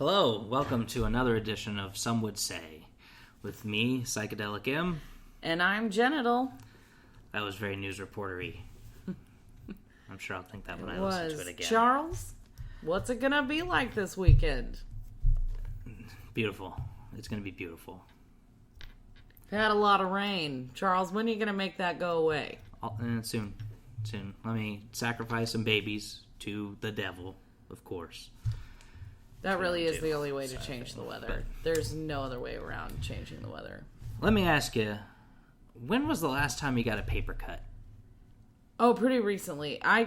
Hello, welcome to another edition of Some Would Say. With me, Psychedelic M. And I'm Genital. That was very news reportery. I'm sure I'll think that when I listen to it again. Charles, what's it gonna be like this weekend? Beautiful. It's gonna be beautiful. We had a lot of rain. Charles, when are you gonna make that go away? Soon. Let me sacrifice some babies to the devil, of course. That really is the only way to change the weather. There's no other way around changing the weather. Let me ask you, when was the last time you got a paper cut? Oh, pretty recently. I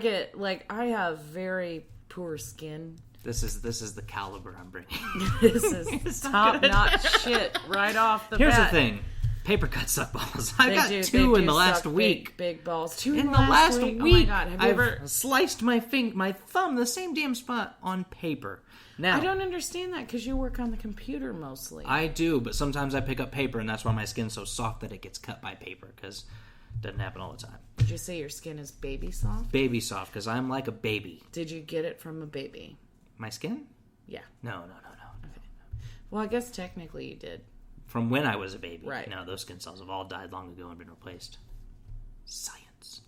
have very poor skin. This is the caliber I'm bringing. This is top-notch shit right off the bat. Here's the thing. Paper cuts suck balls. I got two in the last week. Big balls. Two in the last week. Oh my god! Have you ever sliced my thumb, the same damn spot on paper? Now I don't understand that because you work on the computer mostly. I do, but sometimes I pick up paper, and that's why my skin's so soft that it gets cut by paper. Because it doesn't happen all the time. Did you say your skin is baby soft? Baby soft, because I'm like a baby. Did you get it from a baby? My skin? Yeah. No. Okay. Well, I guess technically you did. From when I was a baby. Right. No, those skin cells have all died long ago and been replaced. Science.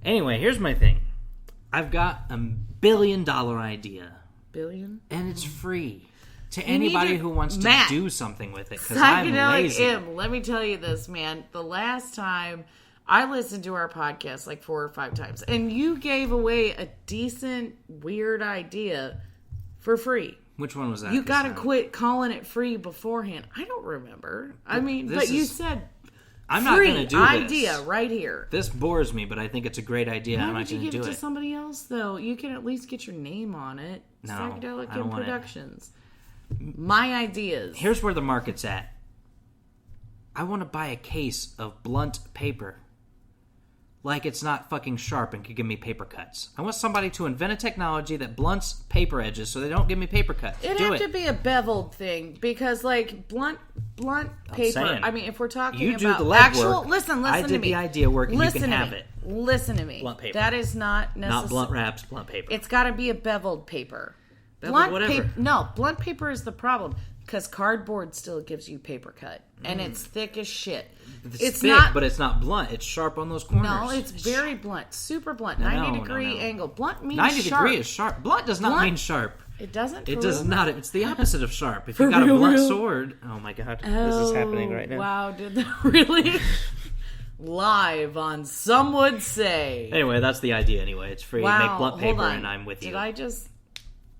Anyway, here's my thing. I've got $1 billion idea. Billion? And it's free to anybody who wants to do something with it, because I'm lazy. Let me tell you this, man. The last time I listened to our podcast like 4 or 5 times, and you gave away a decent, weird idea for free. Which one was that? You gotta quit calling it free beforehand. I don't remember. But you said I'm not going to do this. Idea right here. This bores me, but I think it's a great idea. I'm not going to do it. Why would you give it to somebody else, though? You can at least get your name on it. No, Psychedelic I don't want Productions. My ideas. Here's where the market's at. I want to buy a case of blunt paper. Like it's not fucking sharp and could give me paper cuts. I want somebody to invent a technology that blunts paper edges so they don't give me paper cuts. It'd have to be a beveled thing because, like, blunt paper. I mean, if we're talking about the actual, work. listen to me. I did the idea work, and you can have it. Listen to me. Blunt paper. That is not necessary. Not blunt wraps, blunt paper. It's got to be a beveled paper. Whatever. No, blunt paper is the problem because cardboard still gives you paper cut, and it's thick as shit. It's thick, but it's not blunt. It's sharp on those corners. No, it's very blunt. Super blunt. 90-degree angle. Blunt means 90 sharp. 90 degree is sharp. Blunt does not mean sharp. It doesn't? It does not. It's the opposite of sharp. If you got a blunt sword... Oh my god. This is happening right now. Wow, did that really... Live on Some Would Say. Anyway, that's the idea anyway. It's free. Wow, Make blunt paper and I'm with you. Did I just,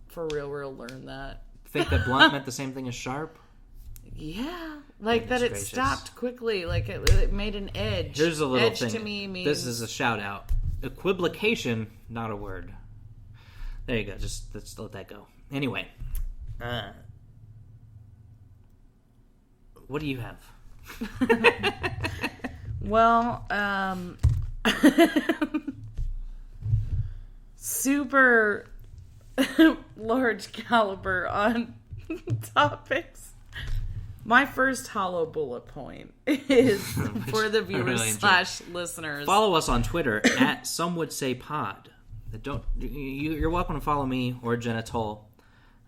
for real learn that? Think that blunt meant the same thing as sharp? Yeah. Like that it stopped quickly. Like it made an edge. Here's a little edge thing. To me means... This is a shout out. Equivocation, not a word. There you go. Just let's let that go. Anyway. What do you have? Well, super large caliber on topics. My first hollow bullet point is for the viewers / listeners. Follow us on Twitter at Some Would Say Pod. You're welcome to follow me or Jenna Toll,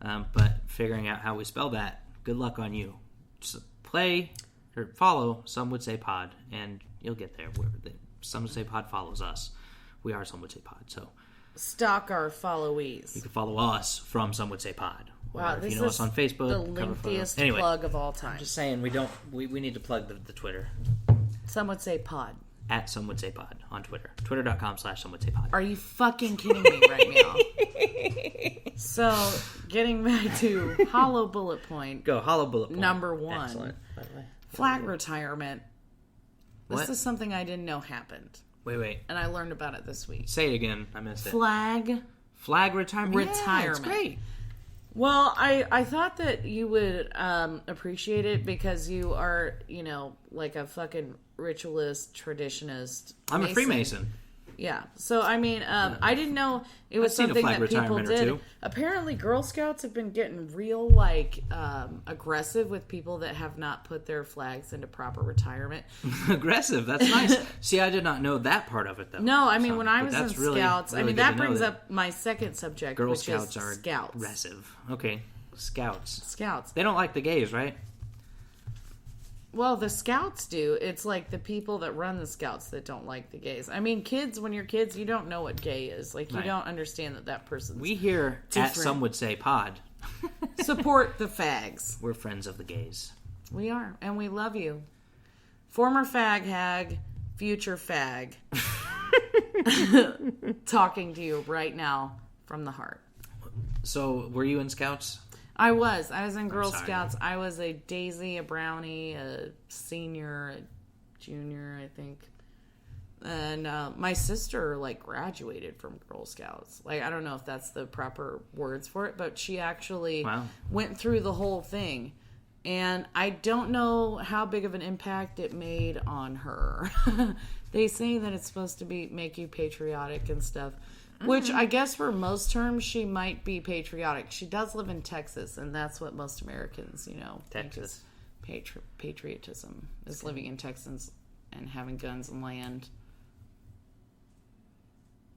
but figuring out how we spell that, good luck on you. Just follow Some Would Say Pod, and you'll get there. Some Would Say Pod follows us. We are Some Would Say Pod, so stalk our followees. You can follow us from Some Would Say Pod. Wow, or this if you know is us on Facebook, the lengthiest plug of all time. I'm just saying we need to plug the Twitter. Some Would Say Pod. At Some Would Say Pod on Twitter. Twitter.com/Some Would Say Pod. Are you fucking kidding me right now? So, getting back to hollow bullet point. Go, hollow bullet point. Number 1. Excellent. By the way. Flag retirement. What? This is something I didn't know happened. Wait. And I learned about it this week. Say it again. I missed it. Flag retirement. Retirement. Yeah, it's great. Well, I thought that you would appreciate it because you are, like a fucking ritualist, traditionist. I'm a Freemason. Yeah. So, I mean, I didn't know it was something that people did. Apparently, Girl Scouts have been getting real, aggressive with people that have not put their flags into proper retirement. Aggressive? That's nice. See, I did not know that part of it, though. No, I mean, when I was in Scouts, that brings up my second subject, Girl which Scouts is are Scouts. aggressive. Okay. Scouts. Scouts. They don't like the gays, right? Well, the Scouts do. It's like the people that run the Scouts that don't like the gays. I mean, kids, when you're kids, you don't know what gay is. Like, you don't understand that person's We here different. at Some Would Say Pod. Support the fags. We're friends of the gays. We are, and we love you. Former fag hag, future fag. Talking to you right now from the heart. So, were you in Scouts? I was in Girl Scouts. I was a Daisy, a Brownie, a senior, a junior, I think. And my sister, like, graduated from Girl Scouts. Like, I don't know if that's the proper words for it, but she actually went through the whole thing. And I don't know how big of an impact it made on her. They say that it's supposed to make you patriotic and stuff. Which I guess for most terms she might be patriotic. She does live in Texas, and that's what most Americans, Texas. Patriotism is living in Texas and having guns and land.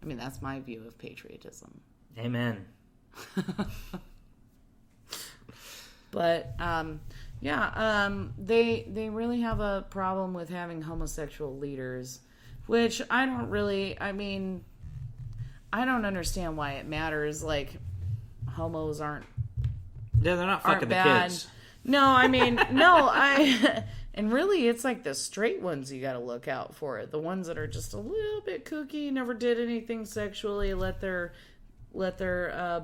I mean, that's my view of patriotism. Amen. But they really have a problem with having homosexual leaders, which I don't understand why it matters. Like, homos aren't. Yeah, they're not fucking the kids. No, I mean, and really, it's like the straight ones you got to look out for. The ones that are just a little bit kooky, never did anything sexually, let their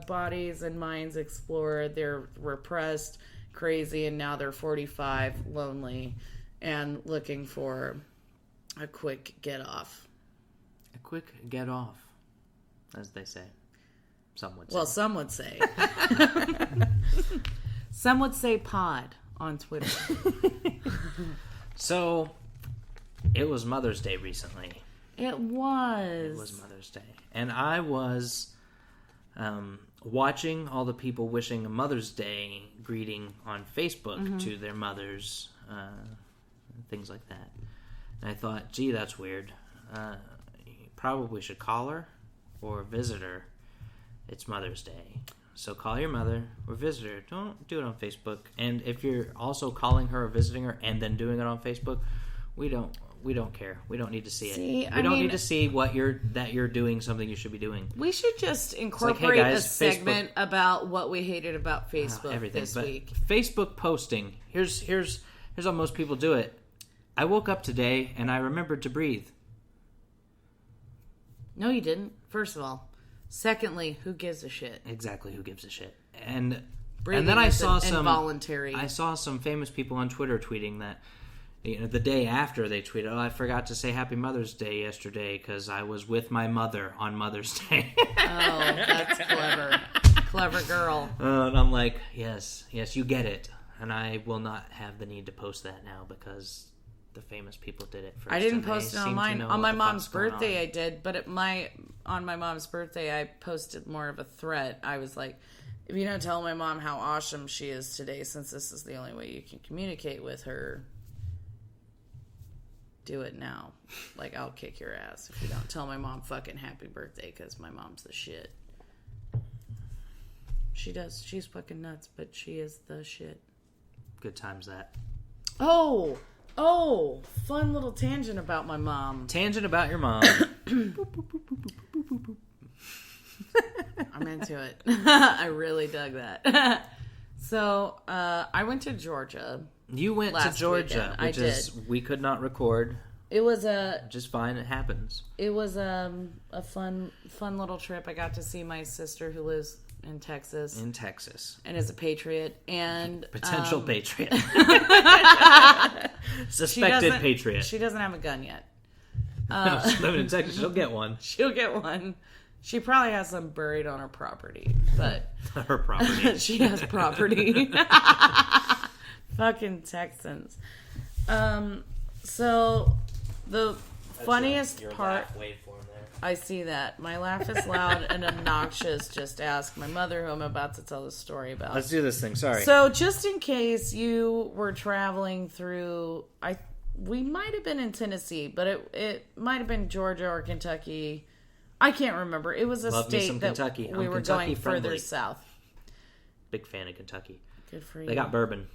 bodies and minds explore. They're repressed, crazy, and now they're 45, lonely, and looking for a quick get off. A quick get off. As they say. Some would say. Well, some would say. Some would say pod on Twitter. So, it was Mother's Day recently. It was. It was Mother's Day. And I was watching all the people wishing a Mother's Day greeting on Facebook to their mothers. Things like that. And I thought, gee, that's weird. You probably should call her. Or visit her. It's Mother's Day. So call your mother or visit her. Don't do it on Facebook. And if you're also calling her or visiting her and then doing it on Facebook, we don't care. We don't need to see it. We don't need to see what you're doing something you should be doing. We should just incorporate a segment about what we hated about Facebook this week. Facebook posting. Here's how most people do it. I woke up today and I remembered to breathe. No, you didn't. First of all. Secondly, who gives a shit? Exactly, who gives a shit? And breathing then I saw involuntary. I saw some famous people on Twitter tweeting that the day after they tweeted, "Oh, I forgot to say Happy Mother's Day yesterday because I was with my mother on Mother's Day." Oh, that's clever, clever girl. And I'm like, yes, you get it, and I will not have the need to post that now because the famous people did it first. I didn't post it on mine. On my mom's birthday, I did, but on my mom's birthday, I posted more of a threat. I was like, if you don't tell my mom how awesome she is today, since this is the only way you can communicate with her, do it now. Like, I'll kick your ass if you don't tell my mom fucking happy birthday, because my mom's the shit. She does. She's fucking nuts, but she is the shit. Good times that. Oh, fun little tangent about my mom. Tangent about your mom. I'm into it. I really dug that. So, I went to Georgia. You went to Georgia, which we could not record. It was just fine. It happens. It was a fun little trip. I got to see my sister who lives in Texas. And is a patriot and potential patriot. Suspected patriot. She doesn't have a gun yet. She's living in Texas. She'll get one. She'll get one. She probably has some buried on her property, but her property. She has property. Fucking Texans. So the funniest part. I see that. My laugh is loud and obnoxious. Just ask my mother, who I'm about to tell the story about. Let's do this thing. Sorry. So, just in case you were traveling through, we might have been in Tennessee, but it might have been Georgia or Kentucky. I can't remember. It was a state that Kentucky. we were going further south. Big fan of Kentucky. Good for you. They got bourbon.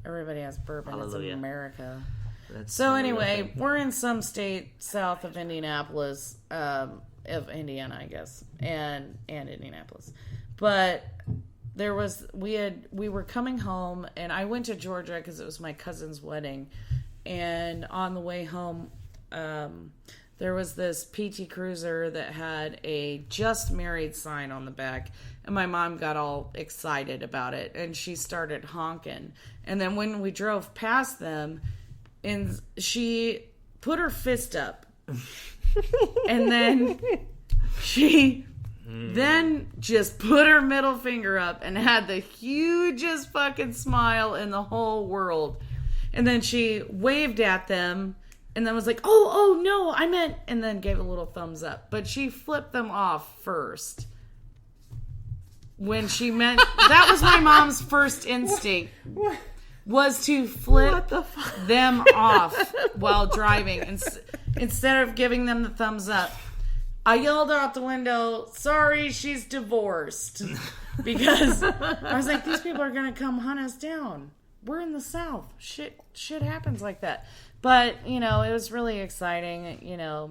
Everybody has bourbon. Hallelujah. It's America. That's so anyway, we're in some state south of Indianapolis, of Indiana, I guess, and Indianapolis. But we were coming home, and I went to Georgia because it was my cousin's wedding. And on the way home, there was this PT Cruiser that had a just married sign on the back. And my mom got all excited about it. And she started honking. And then when we drove past them, and she put her fist up. And then she then just put her middle finger up and had the hugest fucking smile in the whole world. And then she waved at them and then was like, oh, no, I meant, and then gave a little thumbs up. But she flipped them off first. When she meant, that was my mom's first instinct, was to flip them off while driving. Instead of giving them the thumbs up, I yelled out the window, sorry, she's divorced. Because I was like, these people are going to come hunt us down. We're in the South. Shit happens like that. But, it was really exciting,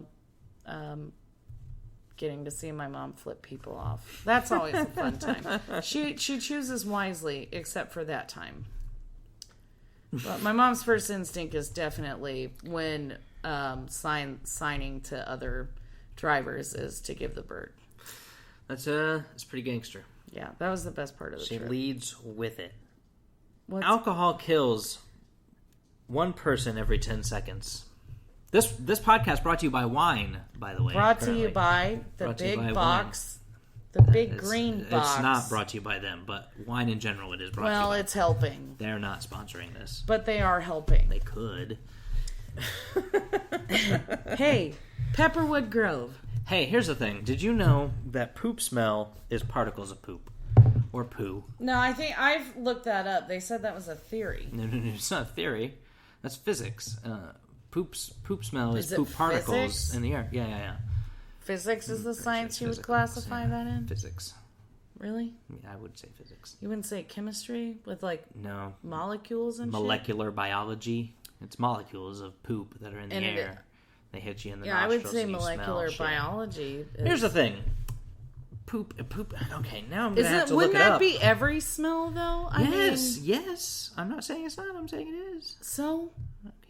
getting to see my mom flip people off. That's always a fun time. She chooses wisely, except for that time. But my mom's first instinct is definitely when signing to other drivers is to give the bird. That's pretty gangster. Yeah, that was the best part of the trip. She leads with it. Alcohol kills one person every 10 seconds. This podcast brought to you by wine, by the way. Brought to you by the big box. The big green box. It's not brought to you by them, but wine in general it is brought to you by. Well, it's helping. They're not sponsoring this. But they are helping. They could. Hey, Pepperwood Grove. Hey, here's the thing. Did you know that poop smell is particles of poop? Or poo? No, I think I've looked that up. They said that was a theory. No, it's not a theory. That's physics. Poop smell is poop particles physics? In the air. Yeah. Physics is the science you would classify that in? Physics. Really? Yeah, I would say physics. You wouldn't say chemistry with no molecules and molecular biology. It's molecules of poop that are in the air. They hit you in the nostrils. I would say molecular biology. Here's the thing. Poop. Okay, now I'm going to have to look it up. Wouldn't that be every smell, though? Yes. I'm not saying it's not. I'm saying it is. So?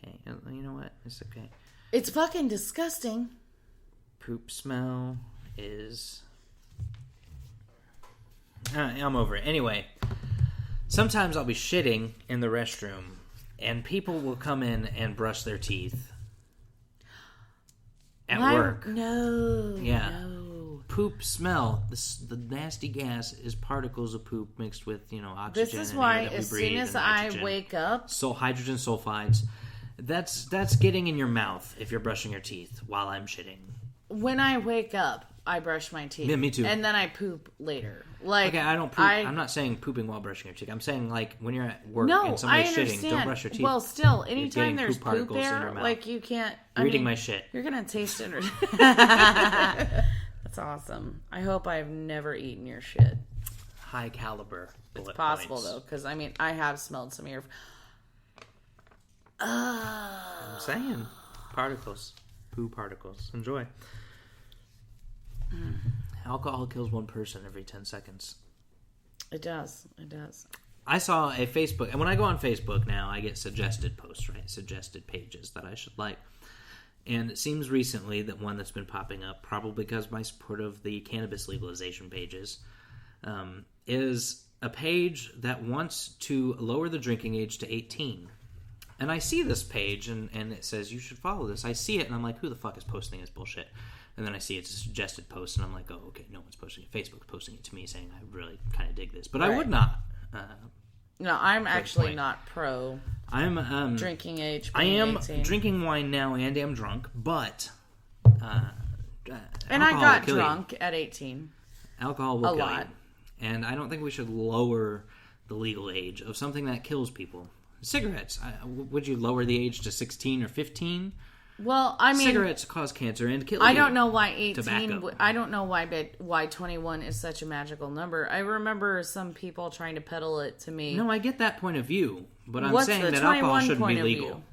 Okay, you know what? It's okay. It's fucking disgusting. Poop smell is... I'm over it. Anyway, sometimes I'll be shitting in the restroom, and people will come in and brush their teeth at work. No. Yeah. No. Poop smell. The nasty gas is particles of poop mixed with, oxygen. This is why as soon as I wake up... So hydrogen sulfides. That's getting in your mouth if you're brushing your teeth while I'm shitting. When I wake up, I brush my teeth. Yeah, me too. And then I poop later. Okay, I don't poop. I'm not saying pooping while brushing your teeth. I'm saying when you're at work and somebody's shitting, don't brush your teeth. Well, still, anytime there's poop there, you can't... Reading my shit. You're going to taste it. That's awesome. I hope I've never eaten your shit. High caliber. It's possible, though, because, I have smelled some of your... I'm saying. Particles. Poo particles. Enjoy. Alcohol kills one person every 10 seconds. It does. I saw a Facebook, and when I go on Facebook now, I get suggested posts, right? Suggested pages that I should like. And it seems recently that one that's been popping up, probably because of my support of the cannabis legalization pages, is a page that wants to lower the drinking age to 18. And I see this page, and it says, you should follow this. I see it, and I'm like, who the fuck is posting this bullshit? And then I see it's a suggested post, and I'm like, oh, okay, no one's posting it. Facebook's posting it to me, saying I really kind of dig this. But right. I would not. No, I'm actually not pro I'm drinking age. I am 18. Drinking wine now and am drunk, but and I got drunk at 18. Alcohol will kill you. And I don't think we should lower the legal age of something that kills people. Cigarettes. Would you lower the age to 16 or 15? Well, I mean, cigarettes cause cancer and kill you. I don't know why 18. Tobacco. I don't know why 21 is such a magical number. I remember some people trying to peddle it to me. No, I get that point of view, but I'm saying that alcohol shouldn't be legal.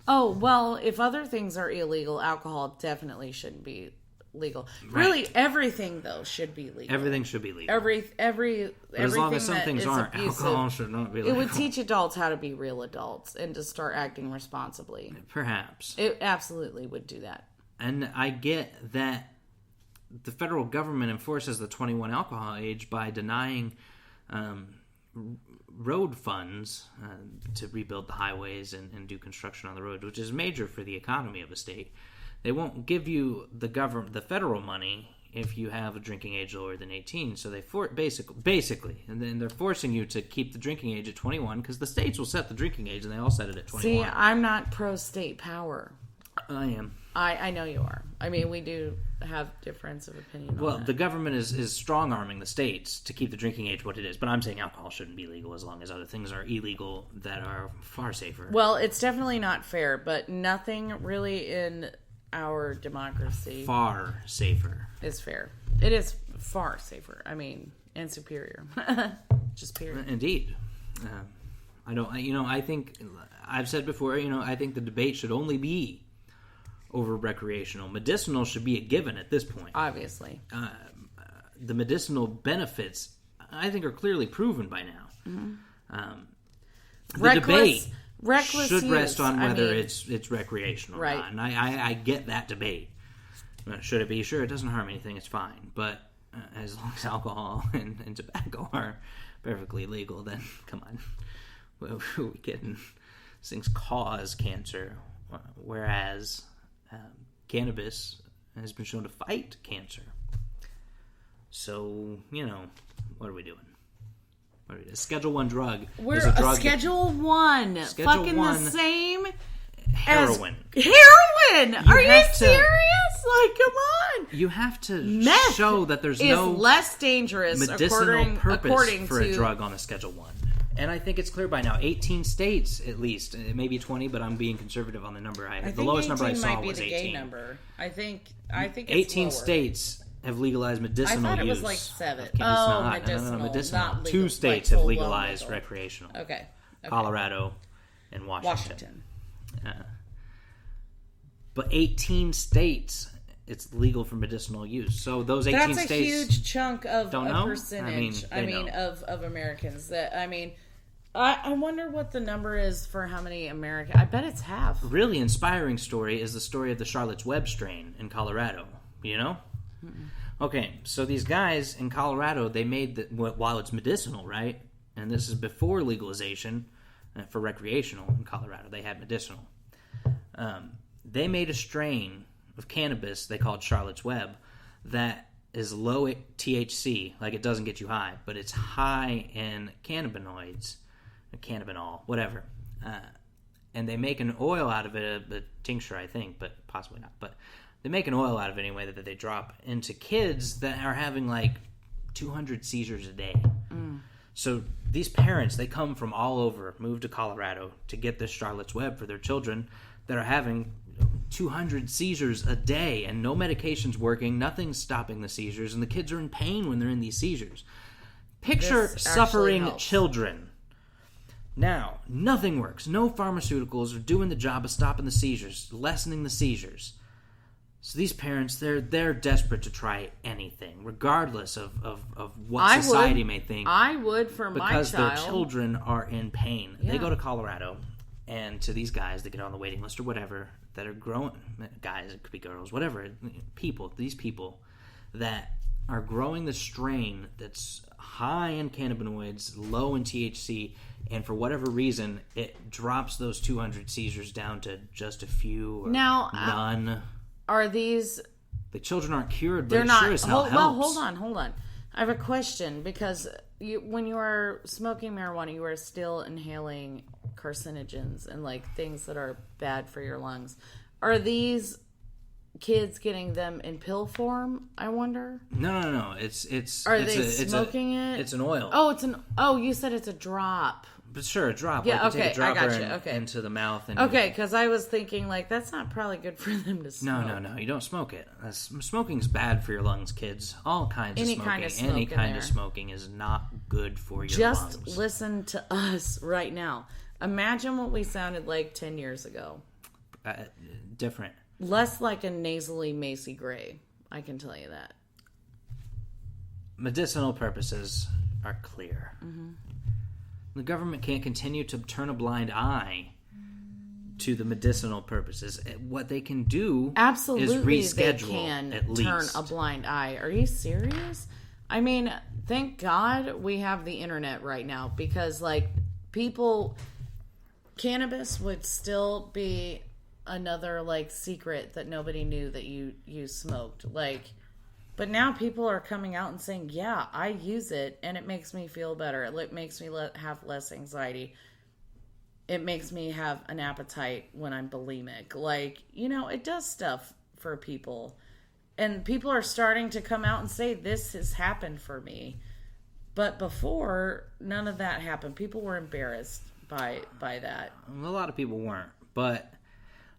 Oh, well, if other things are illegal, alcohol definitely shouldn't be legal. Right. Really, everything though should be legal. Everything should be legal. But as long as some things aren't, alcohol should not be legal. It would teach adults how to be real adults and to start acting responsibly. Perhaps. It absolutely would do that. And I get that the federal government enforces the 21 alcohol age by denying road funds to rebuild the highways and do construction on the roads, which is major for the economy of a state. They won't give you the federal money if you have a drinking age lower than 18. So they basically, and then they're forcing you to keep the drinking age at 21 because the states will set the drinking age, and they all set it at 21. See, I'm not pro-state power. I am. I know you are. I mean, we do have difference of opinion on that. The government is strong-arming the states to keep the drinking age what it is. But I'm saying alcohol shouldn't be legal as long as other things are illegal that are far safer. Well, it's definitely not fair, but nothing really in our democracy far safer is fair. It is far safer. I mean, and superior. Just period. Indeed. I think I've said before, I think the debate should only be over recreational. Medicinal should be a given at this point. Obviously. The medicinal benefits, I think, are clearly proven by now. Mm-hmm. The debate should use. rest on whether it's recreational right. or not. And I get that debate. Should it be? Sure, it doesn't harm anything. It's fine. But as long as alcohol and tobacco are perfectly legal, then come on. Well, we're kidding. These things cause cancer, whereas cannabis has been shown to fight cancer. So, what are we doing? A Schedule 1 drug. We're a Schedule 1. Fucking the same heroin. Heroin! Are you serious? Like, come on. You have to Meth show that there's no less dangerous medicinal purpose for a drug on a Schedule 1. And I think it's clear by now. 18 states, at least. It may be 20, but I'm being conservative on the number. The lowest number I saw was 18. Gay number. I think it's 18 lower. states have legalized medicinal use. I thought it was like 7. Medicinal. Not legal, 2 states like have legalized recreational. Okay. Colorado and Washington. But 18 states, it's legal for medicinal use. So those 18 states... That's a huge chunk of don't know? percentage. Of Americans. I wonder what the number is for how many Americans... I bet it's half. A really inspiring story is the story of the Charlotte's Web strain in Colorado. You know? Mm-mm. Okay, so these guys in Colorado, they made while it's medicinal, right? And this is before legalization for recreational in Colorado. They had medicinal. They made a strain of cannabis they called Charlotte's Web that is low THC, like it doesn't get you high, but it's high in cannabinoids, cannabinol, whatever. And they make an oil out of it, a tincture, I think, but possibly not. But they make an oil out of it anyway that they drop into kids that are having like 200 seizures a day. Mm. So these parents, they come from all over, move to Colorado to get this Charlotte's Web for their children that are having 200 seizures a day, and no medication's working, nothing's stopping the seizures, and the kids are in pain when they're in these seizures. Picture suffering children. Now, nothing works. No pharmaceuticals are doing the job of stopping the seizures, lessening the seizures. So these parents, they're desperate to try anything, regardless of what society may think. I would for my child. Because their children are in pain. Yeah. They go to Colorado, and to these guys, they get on the waiting list or whatever, that are growing, guys, it could be girls, whatever, these people that are growing the strain that's high in cannabinoids, low in THC, and for whatever reason, it drops those 200 seizures down to just a few or none. Are these... The children aren't cured, but it sure as hell helps. Well, hold on. I have a question, because when you are smoking marijuana, you are still inhaling carcinogens and like things that are bad for your lungs. Are these kids getting them in pill form, I wonder? No. Are they smoking it? It's an oil. You said it's a drop. But sure, a drop. Yeah, like okay, take a dropper I got you. into the mouth. And okay, because I was thinking, like, that's not probably good for them to smoke. No. You don't smoke it. Smoking's bad for your lungs, kids. All kinds of smoking. Any kind of smoking is not good for your lungs. Just listen to us right now. Imagine what we sounded like 10 years ago. Different. Less like a nasally Macy Gray. I can tell you that. Medicinal purposes are clear. Mm-hmm. The government can't continue to turn a blind eye to the medicinal purposes. What they can do Absolutely, is reschedule. They can at least turn a blind eye. Are you serious? I mean, thank God we have the internet right now, because like cannabis would still be another like secret that nobody knew that you smoked. Like, but now people are coming out and saying, yeah, I use it and it makes me feel better. It makes me have less anxiety. It makes me have an appetite when I'm bulimic. Like, it does stuff for people. And people are starting to come out and say, this has happened for me. But before, none of that happened. People were embarrassed by that. A lot of people weren't. But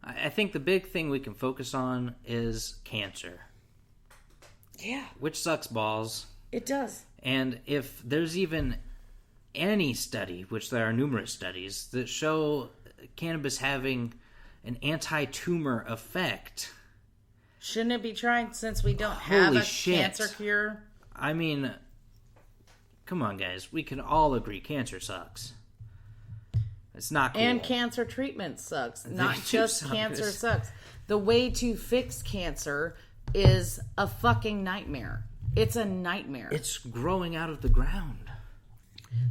I think the big thing we can focus on is cancer. Yeah. Which sucks balls. It does. And if there's even any study, which there are numerous studies, that show cannabis having an anti-tumor effect. Shouldn't it be tried since we don't have a cancer cure? I mean, come on, guys. We can all agree cancer sucks. It's not cool. And cancer treatment sucks. Not just cancer sucks. The way to fix cancer is a fucking nightmare. It's a nightmare. It's growing out of the ground.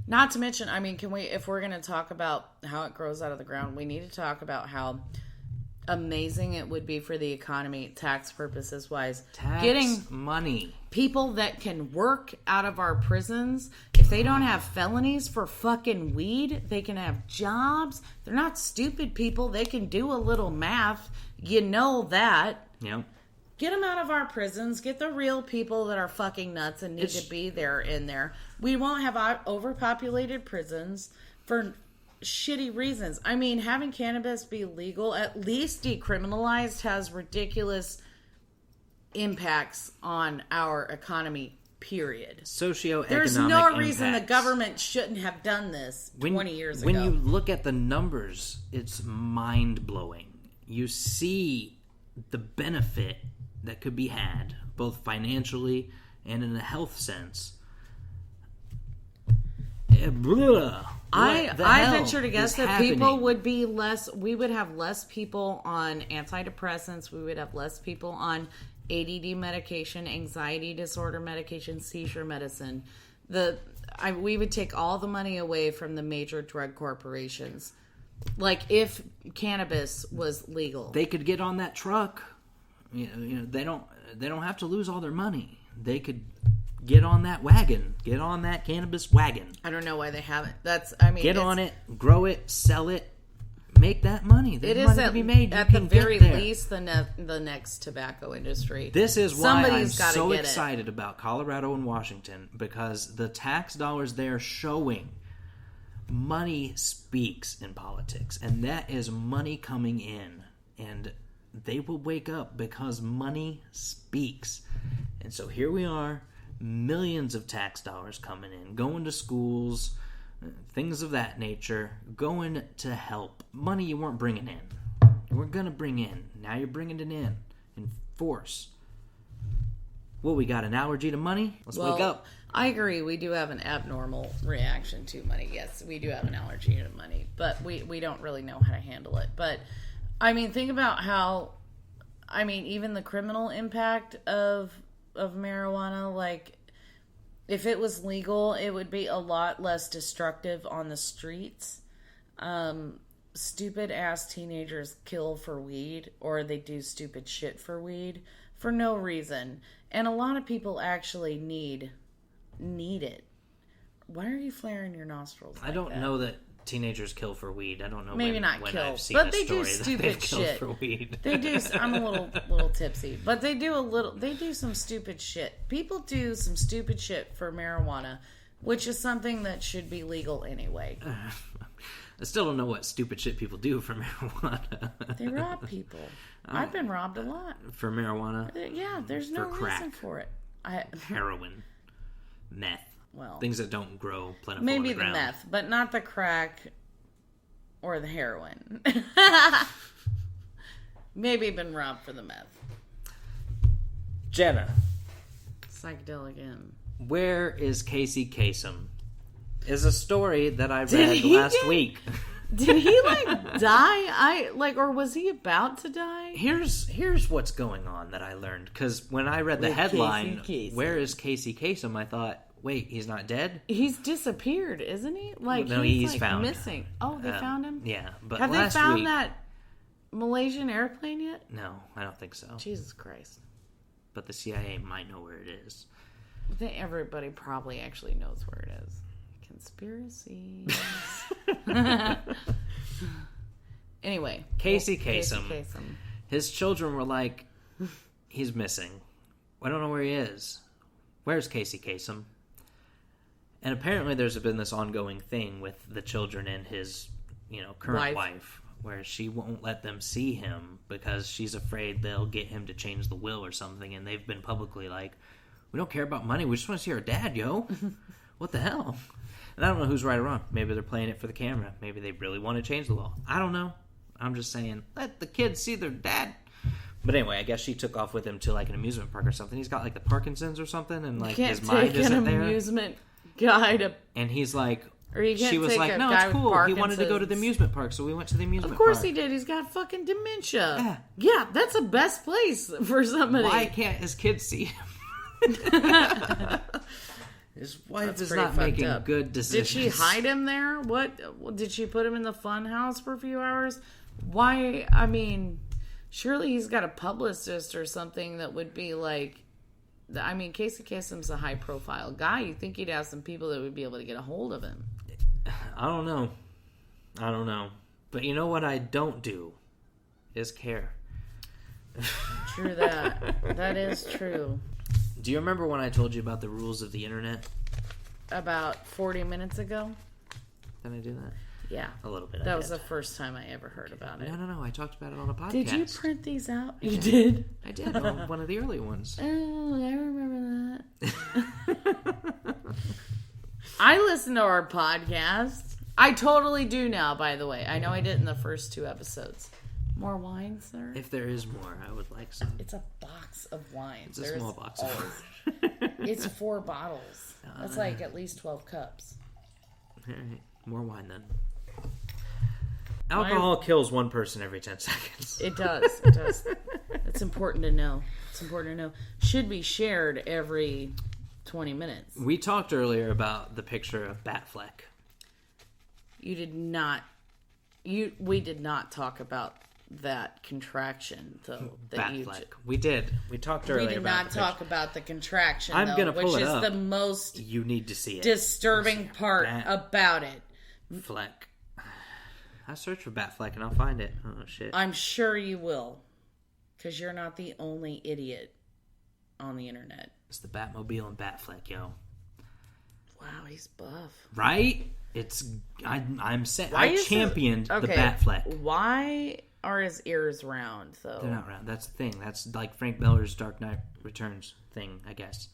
Not to mention, I mean, if we're going to talk about how it grows out of the ground, we need to talk about how amazing it would be for the economy, tax purposes wise. Getting money. People that can work out of our prisons, if they don't have felonies for fucking weed, they can have jobs. They're not stupid people. They can do a little math. You know that. Yeah. Get them out of our prisons. Get the real people that are fucking nuts and need to be there in there. We won't have overpopulated prisons for shitty reasons. I mean, having cannabis be legal, at least decriminalized, has ridiculous impacts on our economy, period. Socioeconomic There's no reason impacts. the government shouldn't have done this 20 years ago. When you look at the numbers, it's mind-blowing. You see the benefit that could be had, both financially and in a health sense. I venture to guess that people would be less. We would have less people on antidepressants. We would have less people on ADD medication, anxiety disorder medication, seizure medicine. We would take all the money away from the major drug corporations. Like if cannabis was legal, they could get on that truck. They don't have to lose all their money. They could get on that wagon. Get on that cannabis wagon. I don't know why they haven't. Get on it, grow it, sell it, make that money. There's money to be made. At the very least, the next tobacco industry. This is why I'm so excited about Colorado and Washington, because the tax dollars they're showing, money speaks in politics, and that is money coming in, and they will wake up because money speaks. And so here we are, millions of tax dollars coming in, going to schools, things of that nature, going to help. Money you weren't bringing in. You weren't going to bring in. Now you're bringing it in force. Well, we got an allergy to money? Let's wake up. I agree. We do have an abnormal reaction to money. Yes, we do have an allergy to money, but we don't really know how to handle it. But I mean, think about how, even the criminal impact of marijuana, like, if it was legal, it would be a lot less destructive on the streets. Stupid ass teenagers kill for weed, or they do stupid shit for weed for no reason. And a lot of people actually need it. Why are you flaring your nostrils like I don't know that teenagers kill for weed. I don't know. Maybe not kill, but they do stupid shit. For weed. They do. I'm a little tipsy, but they do some stupid shit. People do some stupid shit for marijuana. Which is something that should be legal anyway. I still don't know what stupid shit people do for marijuana. They rob people. I've been robbed a lot. For marijuana? Yeah, there's no reason for it. Heroin. Meth. Well, things that don't grow plentiful maybe on the ground. Meth, but not the crack or the heroin. Maybe been robbed for the meth. Jenna. Psychedelic in. Where is Casey Kasem? Is a story that I read last week. Did he die? Or was he about to die? Here's what's going on that I learned, because when I read the headline, "Where is Casey Kasem?" I thought, wait, he's not dead? He's disappeared, isn't he? No, he's found. Missing. Oh, they found him? Yeah, but have they found that Malaysian airplane yet? No, I don't think so. Jesus Christ! But the CIA might know where it is. I think everybody probably actually knows where it is. Conspiracies. Anyway, Casey Kasem. His children were like, he's missing. I don't know where he is. Where's Casey Kasem? And apparently there's been this ongoing thing with the children and his, current wife, where she won't let them see him because she's afraid they'll get him to change the will or something. And they've been publicly like, we don't care about money. We just want to see our dad, yo. What the hell? And I don't know who's right or wrong. Maybe they're playing it for the camera. Maybe they really want to change the law. I don't know. I'm just saying, let the kids see their dad. But anyway, I guess she took off with him to an amusement park or something. He's got the Parkinson's or something, and his mind isn't there. Amusement guy to... And he's like, or you can't she was like, no, it's cool. He wanted to go to the amusement park, so we went to the amusement park. Of course he did. He's got fucking dementia. Yeah, that's the best place for somebody. Why can't his kids see him? His wife is not making good decisions. Did she hide him there? What did she put him in the fun house for a few hours? Why? I mean, surely he's got a publicist or something that would be like. I mean, Casey Kasem's a high profile guy. You think he'd have some people that would be able to get a hold of him? I don't know. But you know what I don't do is care. True that. That is true. Do you remember when I told you about the rules of the internet? About 40 minutes ago? Did I do that? Yeah. A little bit. That was the first time I ever heard about it. No. I talked about it on a podcast. Did you print these out? You did? I did. On one of the early ones. Oh, I remember that. I listen to our podcast. I totally do now, by the way. I know I did in the first 2 episodes. More wine, sir? If there is more, I would like some. It's a box of wine. It's a small box of wine. It's 4 bottles. That's at least 12 cups. All right. More wine, then. Alcohol kills one person every 10 seconds. It does. It does. It's important to know. Should be shared every 20 minutes. We talked earlier about the picture of Batfleck. We did not talk about that contraction, though. Batfleck. We did. We talked earlier. We did not talk about the contraction. I'm going to pull it up. Which is the most. You need to see it. Disturbing part about it. Fleck. I search for Batfleck and I'll find it. Oh shit. I'm sure you will, because you're not the only idiot on the internet. It's the Batmobile and Batfleck, yo. Wow, he's buff. Right? I'm saying I championed the Batfleck. Why are his ears round, though? They're not round. That's the thing. That's like Frank Miller's Dark Knight Returns thing, I guess,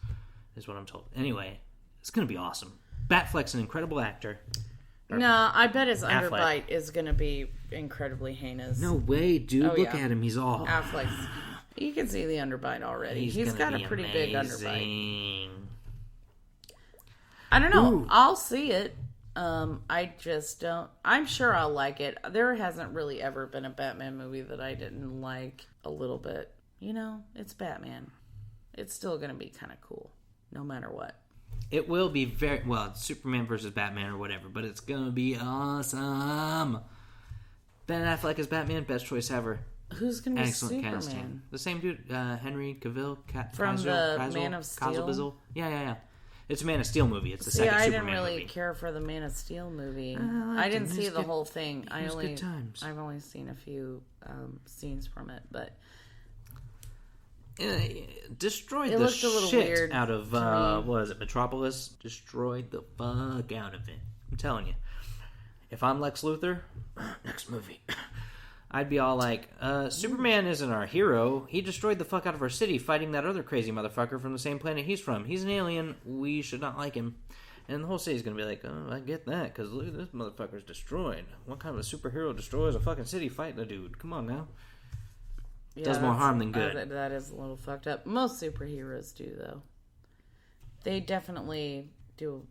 is what I'm told. Anyway, it's going to be awesome. Batfleck's an incredible actor. No, I bet his underbite is going to be incredibly heinous. No way, dude. Look at him. He's all... Affleck's... You can see the underbite already. He's got a pretty big underbite. I don't know. Ooh. I'll see it. I just don't... I'm sure I'll like it. There hasn't really ever been a Batman movie that I didn't like a little bit. It's Batman. It's still going to be kind of cool, no matter what. It will be very... Well, it's Superman versus Batman or whatever, but it's going to be awesome. Ben Affleck as Batman, best choice ever. Who's going to be Superman? Casting. The same dude, Henry Cavill. From the Man of Steel? Yeah. It's a Man of Steel movie. It's the second Superman movie. I didn't really care for the Man of Steel movie. I didn't see the whole thing. I've only seen a few scenes from it, but... destroyed the shit out of, what is it, Metropolis? Destroyed the fuck out of it. I'm telling you. If I'm Lex Luthor, next movie, I'd be all like, Superman isn't our hero. He destroyed the fuck out of our city fighting that other crazy motherfucker from the same planet he's from. He's an alien. We should not like him. And the whole city's going to be like, oh, I get that, because look at this motherfucker's destroyed. What kind of a superhero destroys a fucking city fighting a dude? Come on now. Yeah, does more harm than good. That is a little fucked up. Most superheroes do, though. They definitely do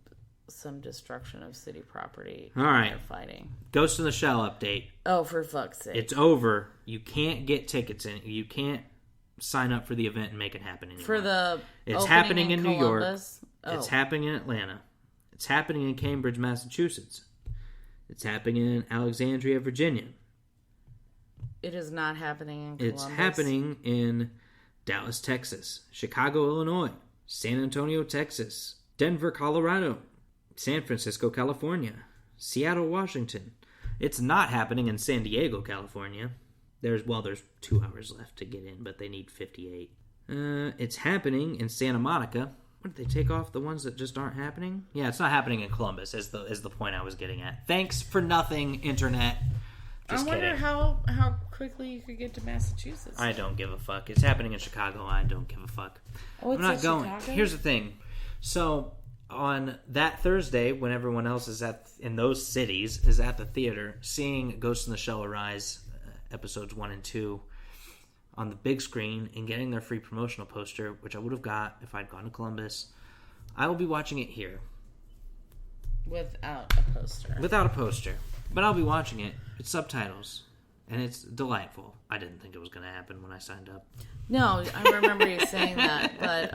some destruction of city property. All right. They're fighting. Ghost in the Shell update. Oh, for fuck's sake. It's over. You can't get tickets in. You can't sign up for the event and make it happen anymore. For the It's happening in New York. It's happening in Atlanta. It's happening in Cambridge, Massachusetts. It's happening in Alexandria, Virginia. It is not happening in Columbus. It's happening in Dallas, Texas, Chicago, Illinois, San Antonio, Texas, Denver, Colorado, San Francisco, California, Seattle, Washington. It's not happening in San Diego, California. There's 2 hours left to get in, but they need 58. It's happening in Santa Monica. What, did they take off the ones that just aren't happening? Yeah, it's not happening in Columbus, is the point I was getting at. Thanks for nothing, Internet. Just I wonder kidding. how quickly you could get to Massachusetts. I don't give a fuck. It's happening in Chicago. I don't give a fuck. Oh, it's I'm not going. Chicago? Here's the thing. So on that Thursday, when everyone else is in those cities is at the theater, seeing Ghost in the Shell Arise episodes 1 and 2 on the big screen and getting their free promotional poster, which I would have got if I'd gone to Columbus, I will be watching it here. Without a poster. Without a poster. But I'll be watching it. It's subtitles. And it's delightful. I didn't think it was going to happen when I signed up. No, I remember you saying that, but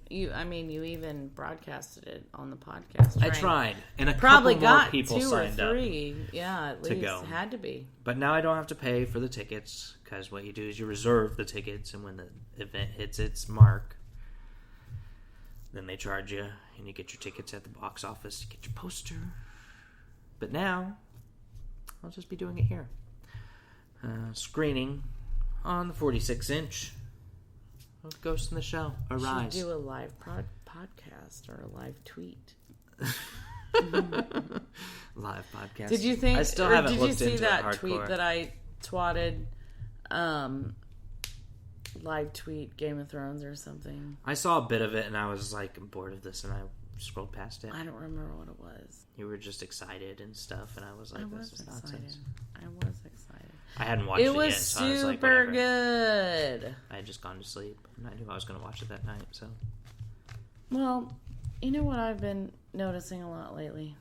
you even broadcasted it on the podcast. Right? I tried, and probably couple more got people 2 signed or 3. Up. Yeah, at least go. Had to be. But now I don't have to pay for the tickets, because what you do is you reserve the tickets, and when the event hits its mark, then they charge you, and you get your tickets at the box office. You get your poster. But now I'll just be doing it here. Screening on the 46-inch of Ghost in the Shell Arise. You should do a live podcast or a live tweet. Live podcast. Did you think? I still haven't did looked you see into that it tweet that I twatted? Live tweet Game of Thrones or something. I saw a bit of it and I was like, I'm bored of this, and I scrolled past it. I don't remember what it was. You were just excited and stuff, and I was like, this is nonsense. I was excited. I hadn't watched it yet, so I was like, whatever. Super good. I had just gone to sleep, and I knew I was going to watch it that night, so. Well, you know what I've been noticing a lot lately?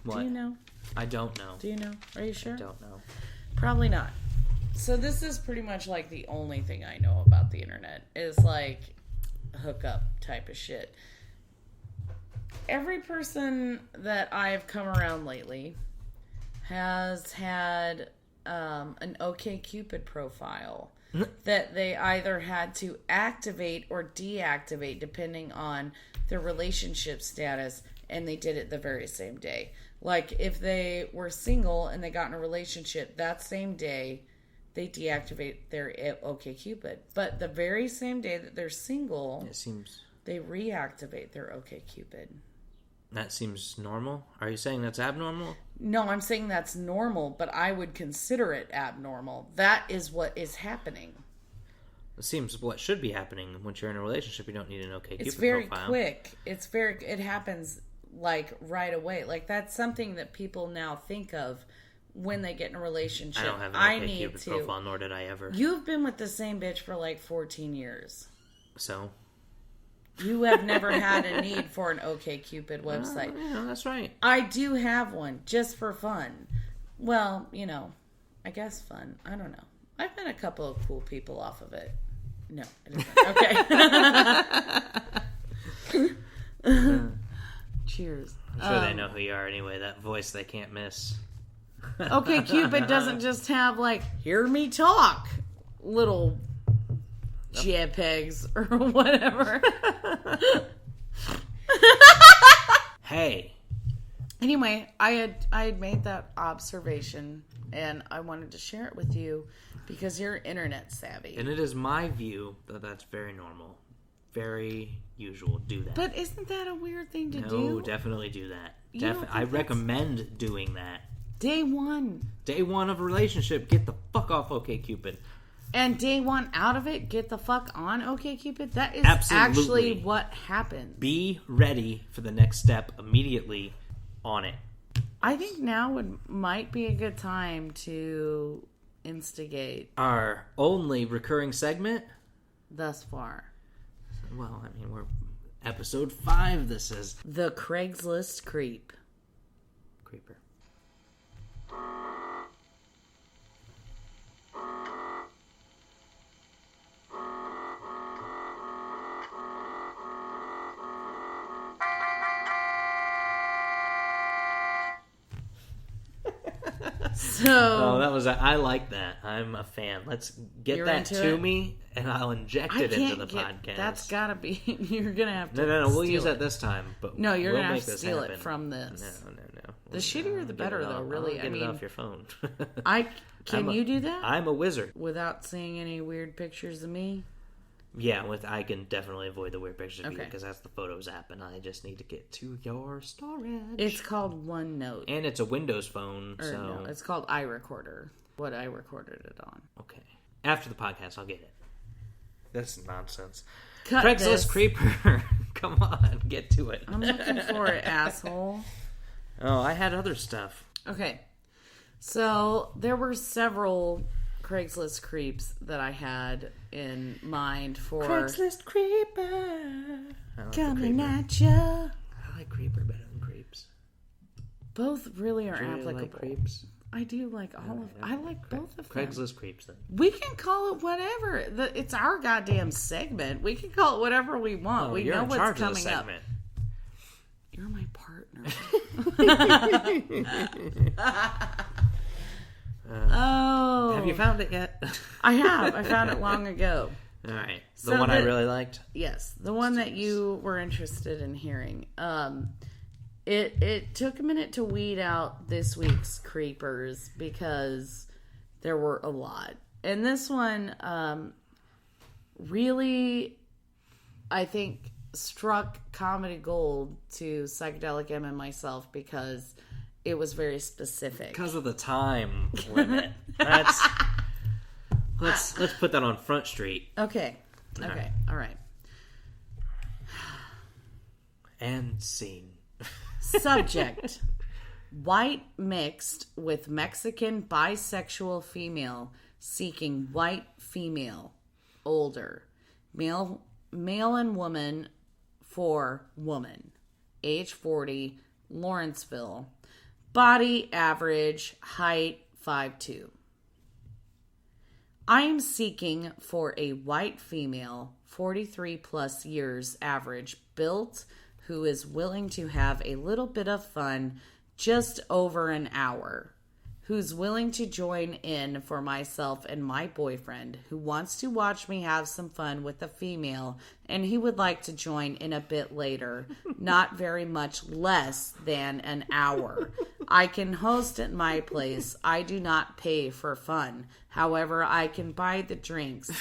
What? Do you know? I don't know. Do you know? Are you sure? I don't know. Probably not. So this is pretty much like the only thing I know about the internet is like hookup type of shit. Every person that I've come around lately has had an OkCupid profile that they either had to activate or deactivate depending on their relationship status, and they did it the very same day. Like if they were single and they got in a relationship that same day, they deactivate their OkCupid. But the very same day that they're single, they reactivate their OkCupid. That seems normal? Are you saying that's abnormal? No, I'm saying that's normal, but I would consider it abnormal. That is what is happening. It seems what should be happening. Once you're in a relationship, you don't need an OkCupid profile. It's very quick. It happens like right away. Like that's something that people now think of when they get in a relationship. I don't have an OkCupid profile, nor did I ever. You've been with the same bitch for like 14 years. So? You have never had a need for an OkCupid website. Yeah, that's right. I do have one, just for fun. Well, I guess fun. I don't know. I've met a couple of cool people off of it. No, it isn't. Okay. Cheers. I'm sure they know who you are anyway. That voice they can't miss. OkCupid doesn't just have, like, hear me talk, little JPEGs or whatever. Hey. Anyway, I had made that observation, and I wanted to share it with you because you're internet savvy. And it is my view that that's very normal. very usual. Do that. But isn't that a weird thing to do? No, definitely do that. I recommend doing that. Day one of a relationship, get the fuck off OkCupid. And day one out of it, get the fuck on OkCupid. That is Absolutely. actually what happens. Be ready for the next step immediately on it. I think now might be a good time to instigate our only recurring segment thus far. Well, I mean, we're episode 5. This is the Craigslist Creep. Creeper. That was I like that. I'm a fan. Let's get that to me, and I'll inject it into the podcast. That's gotta be. You're gonna have to. No. We'll use that this time. But no, you're gonna have to steal it from this. No. The shittier the better, though. Really, get it off your phone. Can you do that? I'm a wizard. Without seeing any weird pictures of me. Yeah, I can definitely avoid the weird pictures of you because that's the Photos app, and I just need to get to your storage. It's called OneNote, and it's a Windows phone. No, it's called iRecorder. What I recorded it on. Okay, after the podcast, I'll get it. That's nonsense. Cut Craigslist this. Creeper, come on, get to it. I'm looking for it, asshole. Oh, I had other stuff. Okay, so there were several Craigslist creeps that I had in mind for Craigslist Creeper coming at ya. I like Creeper better than Creeps. Both really are applicable. Like Creeps? I do like all of. I like both of them. Craigslist Creeps, then. We can call it wwhatever. It's our goddamn segment. We can call it whatever we want. We know what's coming up. You're my partner. Have you found it yet? I have. I found it long ago. All right. The one I really liked? Yes. The one that you were interested in hearing. It took a minute to weed out this week's creepers because there were a lot. And this one really, I think, struck comedy gold to Psychedelic M and myself because it was very specific. Because of the time limit. Let's put that on Front Street. Okay. All right. And scene. Subject: white mixed with Mexican bisexual female seeking white female, older, male and woman for woman, age 40, Lawrenceville, body average, height 5'2". I am seeking for a white female, 43 plus years average, built, who is willing to have a little bit of fun just over an hour, who's willing to join in for myself and my boyfriend, who wants to watch me have some fun with a female, and he would like to join in a bit later, not very much less than an hour. I can host at my place. I do not pay for fun. However, I can buy the drinks.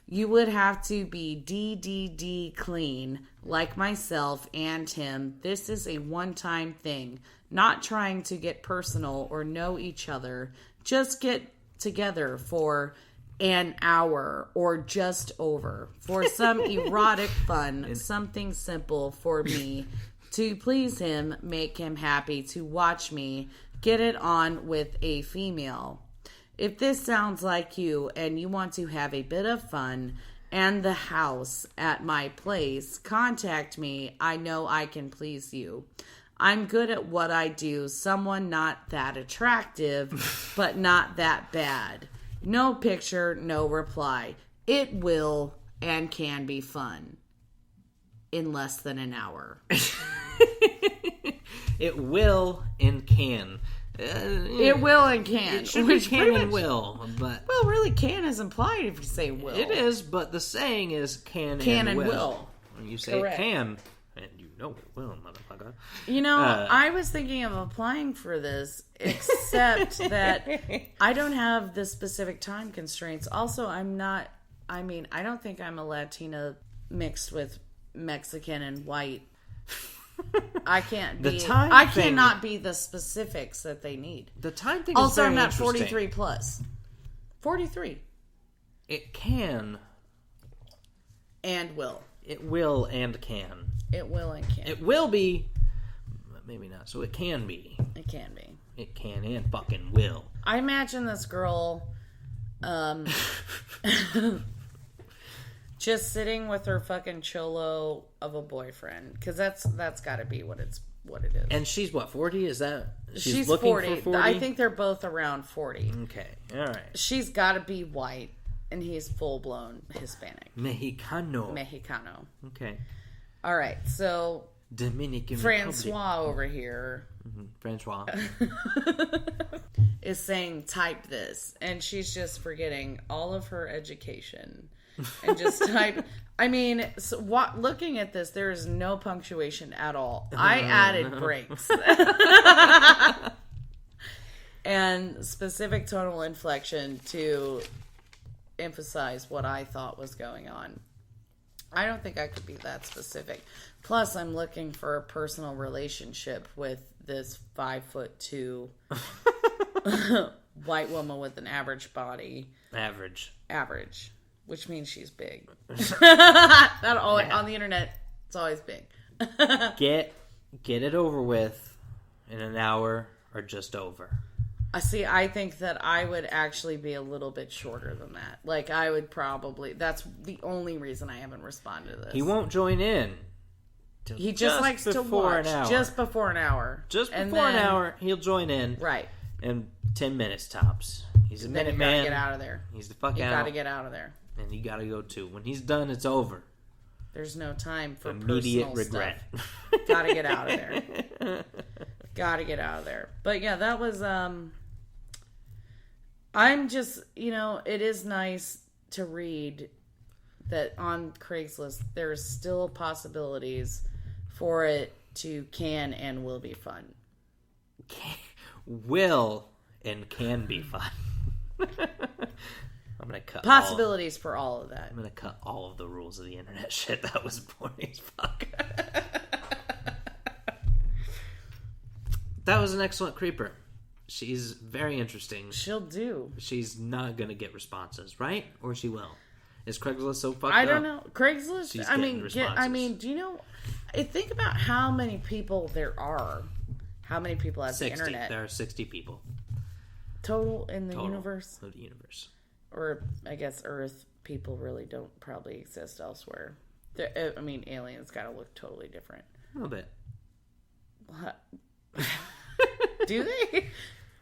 You would have to be DDD clean, like myself and him. This is a one-time thing. Not trying to get personal or know each other. Just get together for an hour or just over. For some erotic fun. Something simple for me. To please him, make him happy. To watch me get it on with a female. If this sounds like you and you want to have a bit of fun and the house at my place, contact me. I know I can please you. I'm good at what I do. Someone not that attractive, but not that bad. No picture, no reply. It will and can be fun. In less than an hour. It will and can. It will and can. It should be can and will, but well, really, can is implied if you say will. It is, but the saying is can and will. When you say Correct. It can, and you know it will, motherfucker. You know, I was thinking of applying for this, except that I don't have the specific time constraints. Also, I don't think I'm a Latina mixed with Mexican and white. I can't be. Cannot be the specifics that they need. The time thing. Also, is very I'm not interesting. 43 plus. 43. It can. And will. It will and can. It will and can. It will be. Maybe not. So it can be. It can be. It can and fucking will. I imagine this girl just sitting with her fucking cholo of a boyfriend. Because that's got to be what it is. And she's what, 40? Is that... She's looking 40. for 40? I think they're both around 40. Okay. All right. She's got to be white. And he's full-blown Hispanic. Mexicano. Okay. All right. So... Dominican Francois Republic. Over here. Mm-hmm. Francois. is saying type this. And she's just forgetting all of her education. And just type... I mean, so looking at this, there is no punctuation at all. I added breaks. And specific tonal inflection to emphasize what I thought was going on. I don't think I could be that specific. Plus, I'm looking for a personal relationship with this 5'2" white woman with an average body. Average. Which means she's big. That always, on the internet, it's always big. Get it over with in an hour or just over. See, I think that I would actually be a little bit shorter than that. Like, I would probably... That's the only reason I haven't responded to this. He won't join in. He just likes to watch. Just before an hour. Just before an hour, he'll join in. Right. In 10 minutes tops. He's a minute man. You gotta get out of there. He's the fuck out. You gotta get out of there. And you gotta go too. When he's done, it's over. There's no time for immediate regret. Gotta get out of there. Gotta get out of there. But yeah, that was... I'm just, it is nice to read that on Craigslist there's still possibilities for it to can and will be fun. Will and can be fun. I'm gonna cut possibilities for all of that. I'm gonna cut all of the rules of the internet shit. That was boring as fuck. That was an excellent creeper. She's very interesting. She'll do. She's not gonna get responses, right? Or she will. Is Craigslist so fucked up? I don't know. Craigslist. She's do you know? Think about how many people there are. How many people have 60. the internet? There are 60 people Total in the universe? Of the universe. Or, I guess, Earth people really don't probably exist elsewhere. Aliens gotta look totally different. A little bit. What? Do they?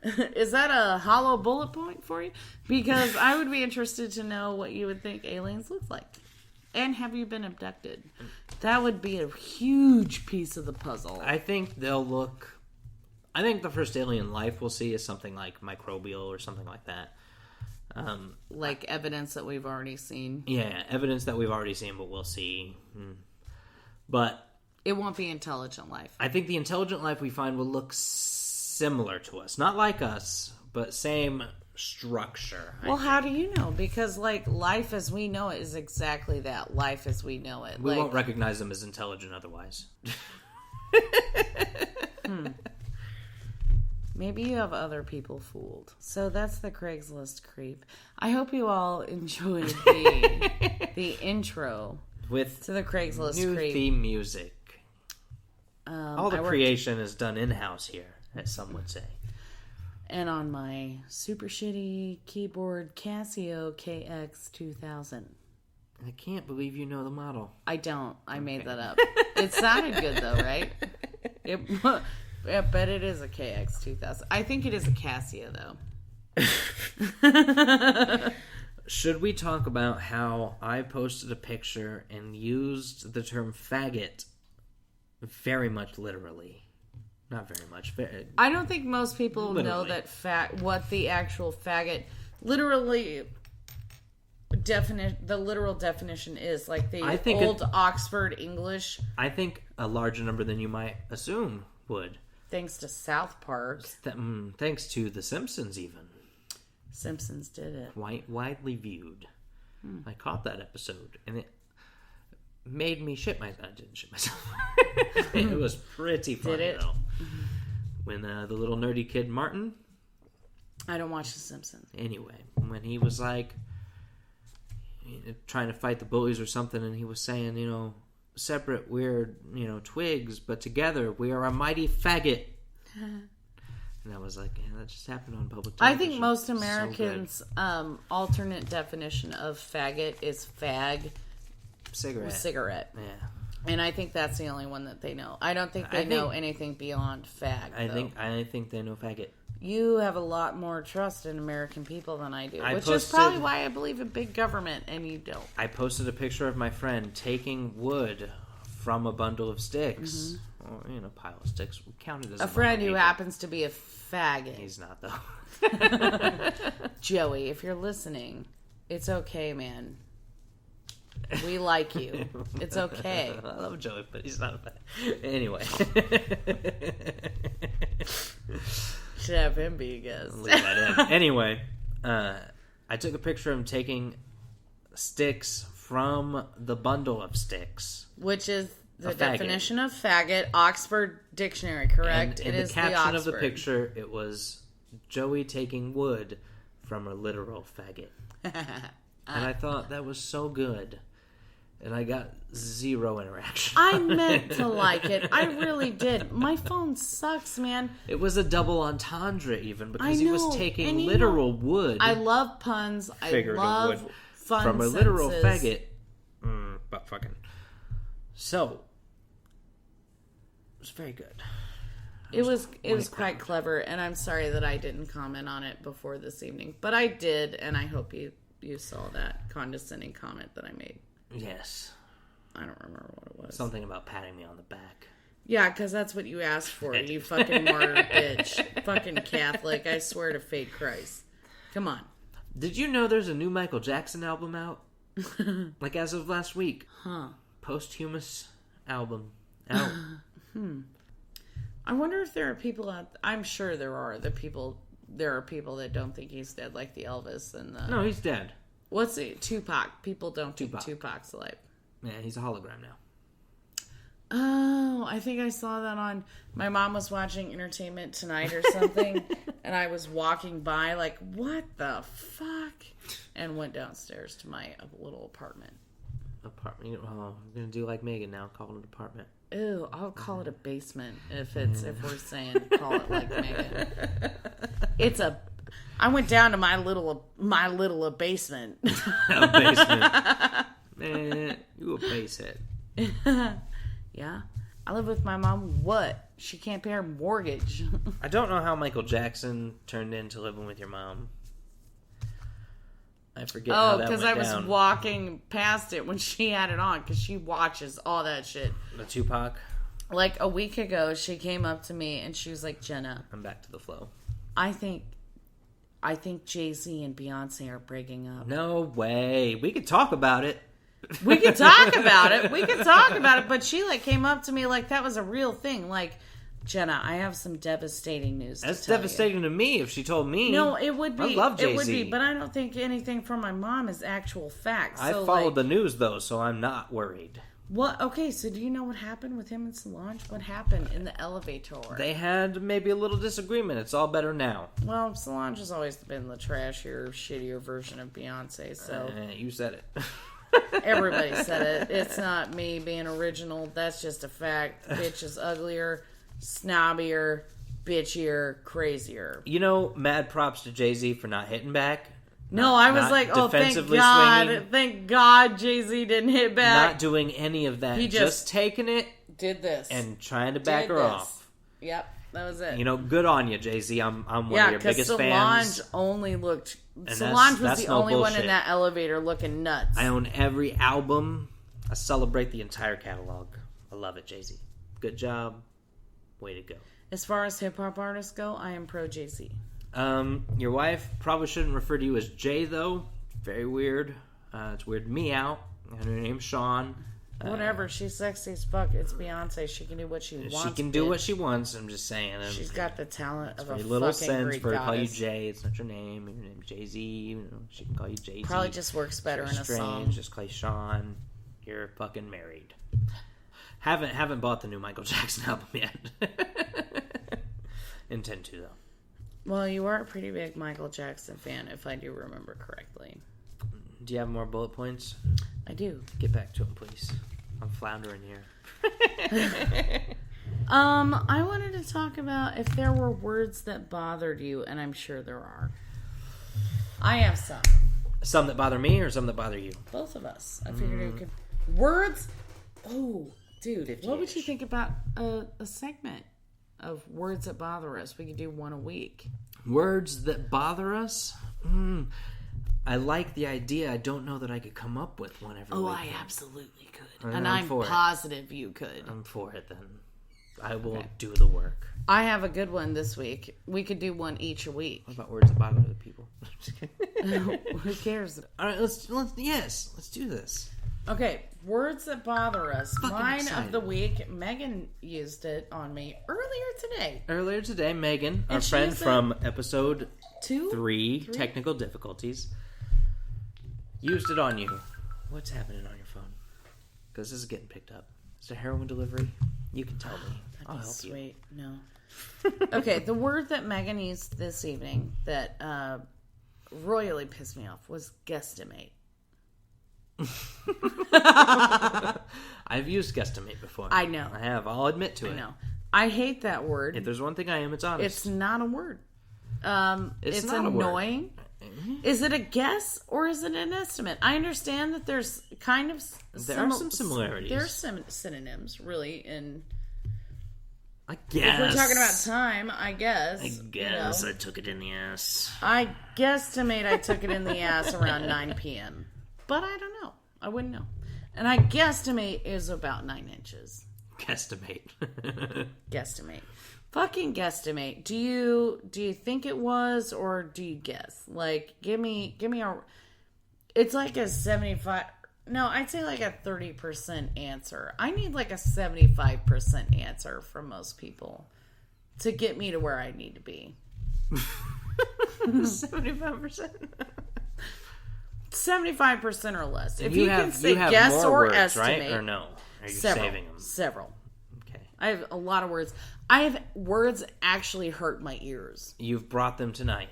Is that a hollow bullet point for you? Because I would be interested to know what you would think aliens look like. And have you been abducted? That would be a huge piece of the puzzle. I think the first alien life we'll see is something like microbial or something like that. Like evidence that we've already seen. Yeah, evidence that we've already seen, but we'll see. But it won't be intelligent life. I think the intelligent life we find will look similar to us. Not like us, but same structure. Well, how do you know? Because, life as we know it is exactly that. Life as we know it. We won't recognize them as intelligent otherwise. Maybe you have other people fooled. So that's the Craigslist creep. I hope you all enjoyed the intro to the Craigslist new creep. Theme music. All the creation is done in-house here, as some would say. And on my super shitty keyboard Casio KX2000. I can't believe you know the model. I don't. I made that up. It sounded good though, right? I bet it is a KX2000. I think it is a Casio though. Should we talk about how I posted a picture and used the term faggot very much literally? Not very much. I don't think most people know that what the actual faggot literally the literal definition is, like the old Oxford English. I think a larger number than you might assume would. Thanks to South Park. Thanks to The Simpsons, even. Simpsons did it. Widely viewed. I caught that episode, and made me shit myself. I didn't shit myself. It was pretty funny, though. When the little nerdy kid, Martin... I don't watch The Simpsons. Anyway, when he was like trying to fight the bullies or something, and he was saying, separate we're, twigs, but together we are a mighty faggot. And I was like, that just happened on public television. I think most Americans' alternate definition of faggot is fag. Cigarette. Yeah. And I think that's the only one that they know. I don't think they know anything beyond fag. I think they know faggot. You have a lot more trust in American people than I do, which is probably why I believe in big government, and you don't. I posted a picture of my friend taking wood from a bundle of sticks. Mm-hmm. Or, pile of sticks. Counted as a friend who happens to be a faggot. He's not, though. Joey, if you're listening, it's okay, man. We like you. It's okay. I love Joey, but he's not a faggot. Anyway. Should have him be a guest. Leave that in. Anyway, I took a picture of him taking sticks from the bundle of sticks. Which is the definition of faggot, Oxford Dictionary, correct? And in the caption of the picture, it was Joey taking wood from a literal faggot. And I thought that was so good. And I got 0 interaction. I meant to like it. I really did. My phone sucks, man. It was a double entendre even because he was taking literal wood. I love puns. I love fun from a literal faggot. But fucking. So, it was very good. It was quite clever, and I'm sorry that I didn't comment on it before this evening. But I did, and I hope you saw that condescending comment that I made. Yes. I don't remember what it was. Something about patting me on the back. Yeah, because that's what you asked for, you fucking martyr bitch. Fucking Catholic. I swear to fake Christ. Come on. Did you know there's a new Michael Jackson album out? Like as of last week. Huh. Posthumous album out. I wonder if there are people out... I'm sure there are. There are people that don't think he's dead, like the Elvis and the... No, he's dead. What's it? Tupac. People don't think Tupac's alive. Yeah, he's a hologram now. Oh, I think I saw that on... My mom was watching Entertainment Tonight or something, and I was walking by like, what the fuck? And went downstairs to my little apartment. Apartment? Oh, I'm going to do like Megan now, call it an apartment. Ooh, I'll call it a basement if we're saying call it like Megan. I went down to my little basement. A basement. Man, you a basehead. Yeah. I live with my mom. What? She can't pay her mortgage. I don't know how Michael Jackson turned into living with your mom. I forget how that went down. Oh, because I was walking past it when she had it on, because she watches all that shit. The Tupac? Like a week ago, she came up to me and she was like, Jenna. I'm back to the flow. I think Jay-Z and Beyonce are breaking up. No way. We could talk about it. We could talk about it. But she came up to me like that was a real thing. Like, Jenna, I have some devastating news to tell you. That's devastating to me if she told me. No, it would be. I love Jay-Z. It would be, but I don't think anything from my mom is actual facts. I followed the news, though, so I'm not worried. What? Okay, so do you know what happened with him and Solange? What happened in the elevator? They had maybe a little disagreement. It's all better now. Well, Solange has always been the trashier, shittier version of Beyonce, so... you said it. Everybody said it. It's not me being original. That's just a fact. Bitch is uglier, snobbier, bitchier, crazier. Mad props to Jay-Z for not hitting back. No, I was like, oh, thank God. Swinging, thank God Jay-Z didn't hit back. Not doing any of that. He just taking it. Did this. And trying to back her off. Yep, that was it. Good on you, Jay-Z. I'm one of your biggest Solange fans. Solange was the only one in that elevator looking nuts. I own every album. I celebrate the entire catalog. I love it, Jay-Z. Good job. Way to go. As far as hip-hop artists go, I am pro Jay-Z. Your wife probably shouldn't refer to you as Jay, though. Very weird. It's weirded me out. And her name's Sean. Whatever. She's sexy as fuck. It's Beyonce. She can do what she wants. She can do what she wants. I'm just saying. She's got the talent of a fucking little sense Greek for her to call you goddess. Jay. It's not your name. Your name's Jay-Z. She can call you Jay-Z. Probably just works better in a strange. song. Just call you Sean. You're fucking married. Haven't bought the new Michael Jackson album yet. Intend to, though. Well, you are a pretty big Michael Jackson fan, if I do remember correctly. Do you have more bullet points? I do. Get back to them, please. I'm floundering here. I wanted to talk about if there were words that bothered you, and I'm sure there are. I have some. Some that bother me or some that bother you? Both of us. I figured it could... Words? Oh, dude. 50-ish. What would you think about a segment of words that bother us? We could do one a week. Words that bother us? I like the idea. I don't know that I could come up with one every week. I absolutely could. And I'm positive you could. I'm for it, then. I will do the work. I have a good one this week. We could do one each a week. What about words that bother other people? Who cares? All right, let's do this. Okay, words that bother us. Mine of the week, Megan used it on me earlier today. Megan, our friend from episode 3, Technical Difficulties, used it on you. What's happening on your phone? Because this is getting picked up. Is there heroin delivery? You can tell me. I'll help you. Sweet. No. Okay, the word that Megan used this evening that royally pissed me off was guesstimate. I've used guesstimate before. I know. I have. I'll admit to it. I know. I hate that word. If there's one thing I am, it's honest. It's not a word. It's not annoying. Is it a guess or is it an estimate? I understand that there's kind of... There are some similarities. There are some synonyms, really, in... I guess. If we're talking about time, I guess. I guess I took it in the ass. I guesstimate I took it in the ass around 9 p.m. But I don't know. I wouldn't know. And I guesstimate is about 9 inches. Guesstimate. Guesstimate. Fucking guesstimate. Do you think it was or do you guess? Like, give me a... It's like a 75... No, I'd say like a 30% answer. I need like a 75% answer from most people to get me to where I need to be. 75%? 75% or less. And if you can say guess or words, estimate. Right? Or no? Are you several, saving them? Several. Okay. I have a lot of words. I have words actually hurt my ears. You've brought them tonight.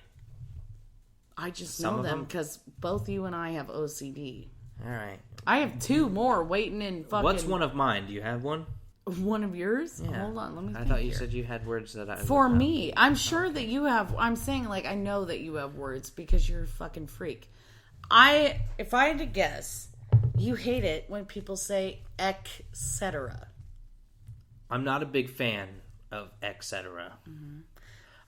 I just know them because both you and I have OCD. All right. I have 2 more waiting in fucking... What's one of mine? Do you have one? One of yours? Yeah. Hold on, let me think. I thought you said you had words that I... For me. I'm sure that you have... I'm saying, like, I know that you have words because you're a fucking freak. If I had to guess, you hate it when people say etc. I'm not a big fan of etc. Mm-hmm.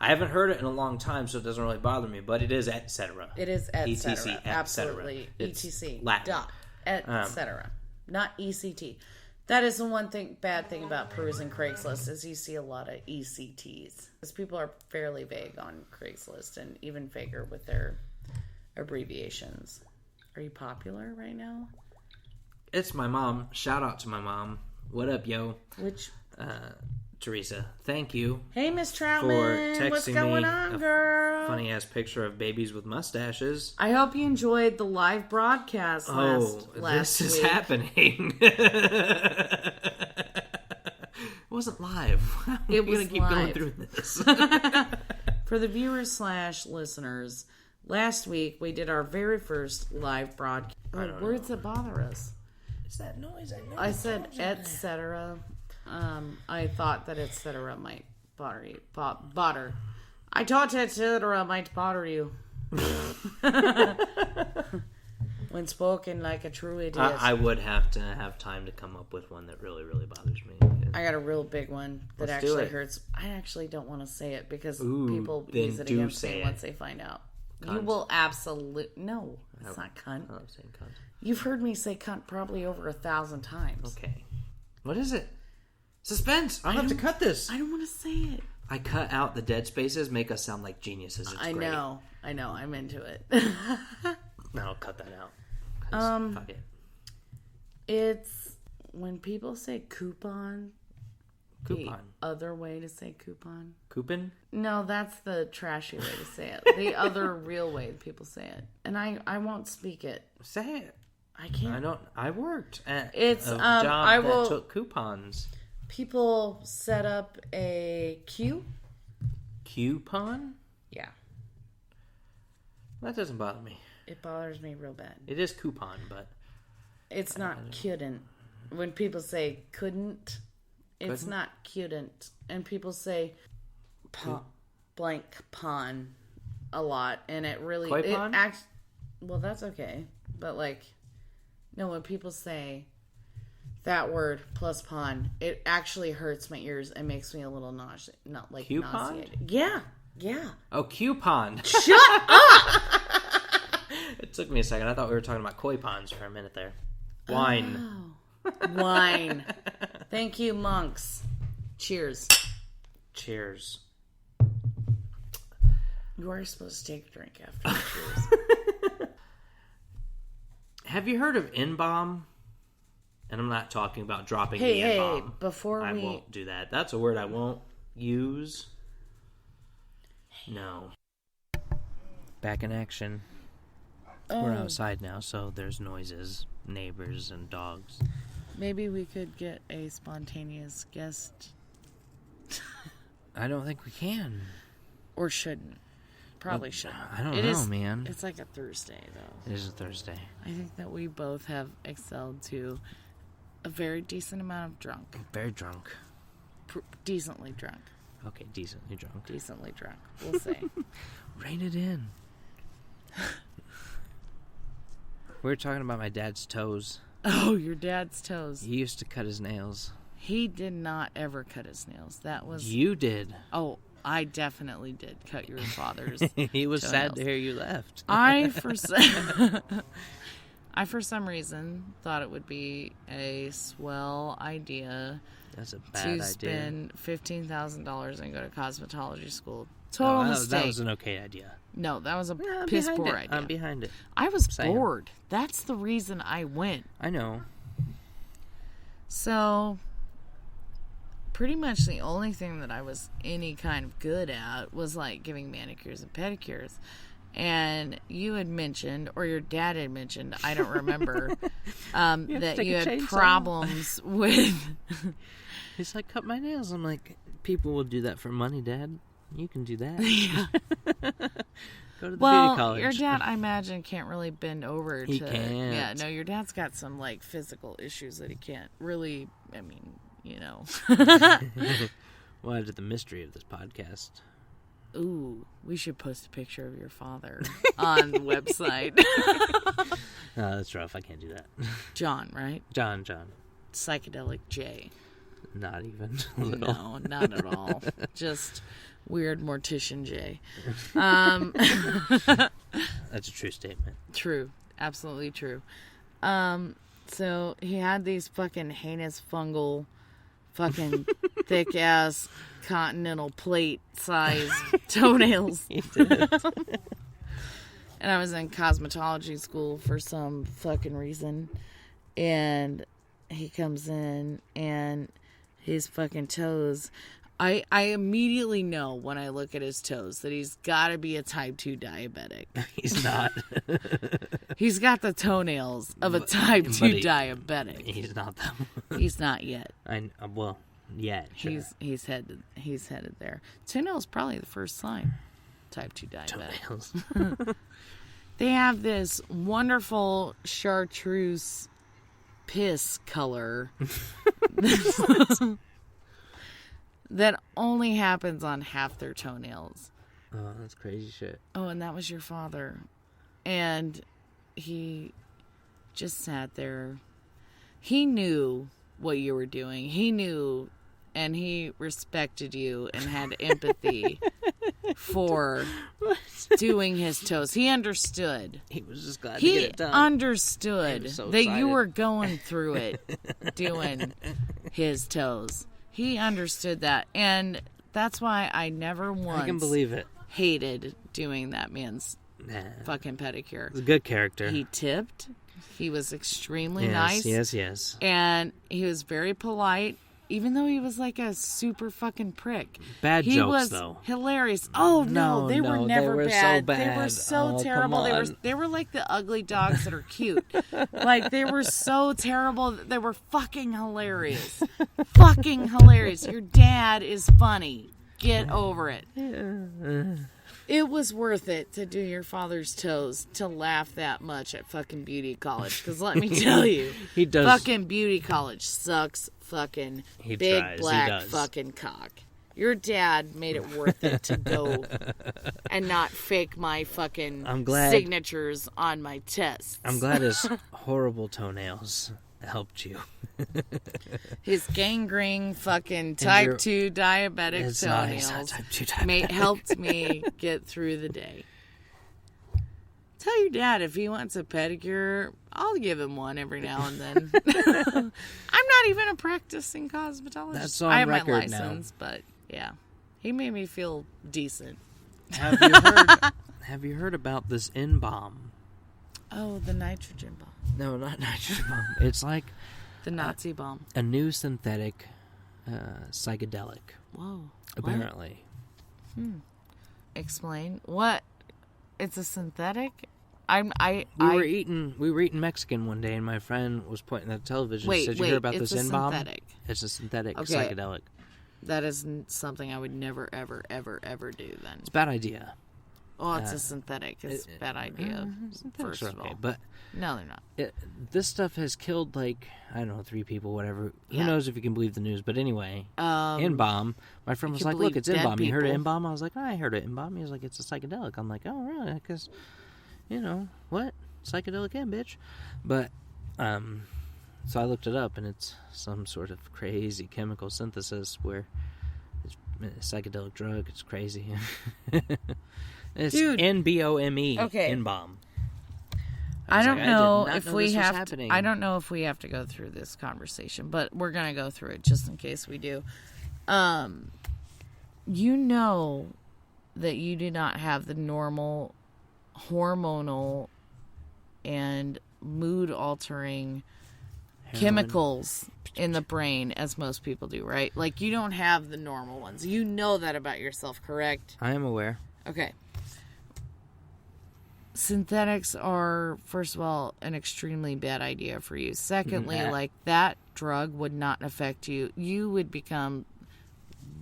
I haven't heard it in a long time, so it doesn't really bother me, but it is etc. It is etc. ETC, Absolutely. It's ETC. Latin. Dot. Etc. Not ECT. That is the one bad thing about perusing Craigslist is you see a lot of ECTs. Because people are fairly vague on Craigslist and even vaguer with their abbreviations. Are you popular right now? It's my mom. Shout out to my mom. What up, yo? Which... Teresa, thank you. Hey, Miss Troutman. For texting what's going me on, girl? Funny ass picture of babies with mustaches. I hope you enjoyed the live broadcast last this is week. happening. It wasn't live. It was gonna keep going through this. For the viewers / listeners, last week we did our very first live broadcast. Words that bother us. It's that noise. I said etc. I thought that etc. might bother you. Bother. I thought etc. might bother you. When spoken like a true idiot. I would have to have time to come up with one that really, really bothers me. I got a real big one that actually hurts. I actually don't want to say it because people use it against me once they find out. Cunt. You will absolutely... No, it's not cunt. I'm saying cunt. You've heard me say cunt probably over 1,000 times. Okay. What is it? Suspense! I'll have to cut this. I don't want to say it. I cut out the dead spaces, make us sound like geniuses. It's great. I know. I'm into it. I'll cut that out. Fuck it. It's when people say coupon. The other way to say coupon. Coupon? No, that's the trashy way to say it. The other real way people say it. And I won't speak it. Say it. I can't. I worked at it's, a job that took coupons. People set up a queue. Coupon? Yeah. That doesn't bother me. It bothers me real bad. It is coupon, but... It's not couldn't. When people say couldn't, it's not couldn't. And people say blank pon a lot. And it really... well, that's okay. But no, when people say that word plus pon, it actually hurts my ears and makes me a little nauseous. Not coupon? nauseated. Yeah. Oh, coupon. Shut up! It took me a second. I thought we were talking about koi ponds for a minute there. Wine. Oh. Wine. Thank you, monks. Cheers. Cheers. You are supposed to take a drink after cheers. Have you heard of N-bomb? And I'm not talking about dropping the N-bomb. Hey, before I won't do that. That's a word I won't use. No. Back in action. We're outside now, so there's noises, neighbors, and dogs. Maybe we could get a spontaneous guest. I don't think we can. Or shouldn't. Probably shouldn't. I don't know, man. It's like a Thursday, though. It is a Thursday. I think that we both have excelled to a very decent amount of drunk. Very drunk. Decently drunk. Okay, decently drunk. Decently drunk, we'll say. Rein it in. We were talking about my dad's toes. Oh, your dad's toes. He used to cut his nails. He did not ever cut his nails. That was... You did. Oh, I definitely did cut your father's He was toenails. sad to hear you left. I, for some reason, thought it would be a swell idea. That's a bad idea. To spend $15,000 and go to cosmetology school. Total mistake. That was an okay idea. No, that was a piss poor idea. I'm behind it. I was bored. That's the reason I went. I know. So, pretty much the only thing that I was any kind of good at was giving manicures and pedicures. And you had mentioned, or your dad had mentioned, I don't remember, that you had problems with... He's like, cut my nails. I'm like, people will do that for money, Dad. You can do that. Yeah. Go to the beauty college. Your dad, I imagine, can't really bend over He can't. Yeah, no, your dad's got some, physical issues that he can't really, Well, add to the mystery of this podcast. Ooh, we should post a picture of your father on the website. That's rough. I can't do that. John, right? John. Psychedelic J. Not even. No, not at all. Just weird mortician J. That's a true statement. True. Absolutely true. So he had these fucking heinous fungal, fucking thick ass continental plate size toenails. He did. And I was in cosmetology school for some fucking reason. And he comes in and his fucking toes. I immediately know when I look at his toes that he's got to be a type 2 diabetic. He's not. He's got the toenails of a type 2 diabetic. He's not though. He's not yet. Yet. Sure. He's headed there. Toenails probably the first sign. Type 2 diabetic. Toenails. They have this wonderful chartreuse piss color that only happens on half their toenails. Oh, that's crazy shit. Oh, and that was your father. And he just sat there. He knew what you were doing. He knew, and he respected you and had empathy for doing his toes. He understood. He was just glad to get it done. He understood so that excited. you were going through it doing his toes. He understood that. And that's why I never once I can believe it. hated doing that man's fucking pedicure. He's a good character. He tipped. He was extremely nice. Yes. And he was very polite. Even though he was like a super fucking prick. Bad he jokes, was though. Hilarious. Oh, no, they were never bad. So bad. They were so terrible. They were like the ugly dogs that are cute. Like, they were so terrible. They were fucking hilarious. Fucking hilarious. Your dad is funny. Get over it. It was worth it to do your father's toes to laugh that much at fucking beauty college. Because let me tell you, he does. Fucking beauty college sucks fucking he big tries. black fucking cock. Your dad made it worth it to go and not fake my fucking signatures on my tests. I'm glad his horrible toenails helped you. His gangrene fucking type 2 diabetic toenails helped me get through the day. Tell your dad if he wants a pedicure, I'll give him one every now and then. I'm not even a practicing cosmetologist. That's on I have record my license, now. But yeah, he made me feel decent. Have you heard about this N-bomb? Oh, the nitrogen bomb. No, not nitrogen bomb. It's like the Nazi bomb. A new synthetic psychedelic. Whoa. Apparently. Explain. What? It's a synthetic? We were eating Mexican one day, and my friend was pointing at the television and said, you heard about this N-bomb? It's a synthetic psychedelic. That is something I would never, ever, ever, ever do then. It's a bad idea. Oh, it's a synthetic. It's a bad idea, first of all. But no, they're not. This stuff has killed, like, I don't know, 3 people, whatever. Who knows if you can believe the news. But anyway, N-bomb. My friend was like, look, it's N-bomb. You heard of N-bomb? I was like, I heard of N-bomb. He was like, it's a psychedelic. I'm like, oh, really? Because, what? Psychedelic N, bitch. But, so I looked it up, and it's some sort of crazy chemical synthesis where it's a psychedelic drug. It's crazy. It's N-B-O-M-E. Okay. N-bomb. I don't know if we have to. I don't know if we have to go through this conversation, but we're gonna go through it just in case we do. You know that you do not have the normal hormonal and mood altering chemicals in the brain as most people do, right? Like, you don't have the normal ones. You know that about yourself, correct? I am aware. Okay. Synthetics are, first of all, an extremely bad idea for you. Secondly, like, that drug would not affect you. You would become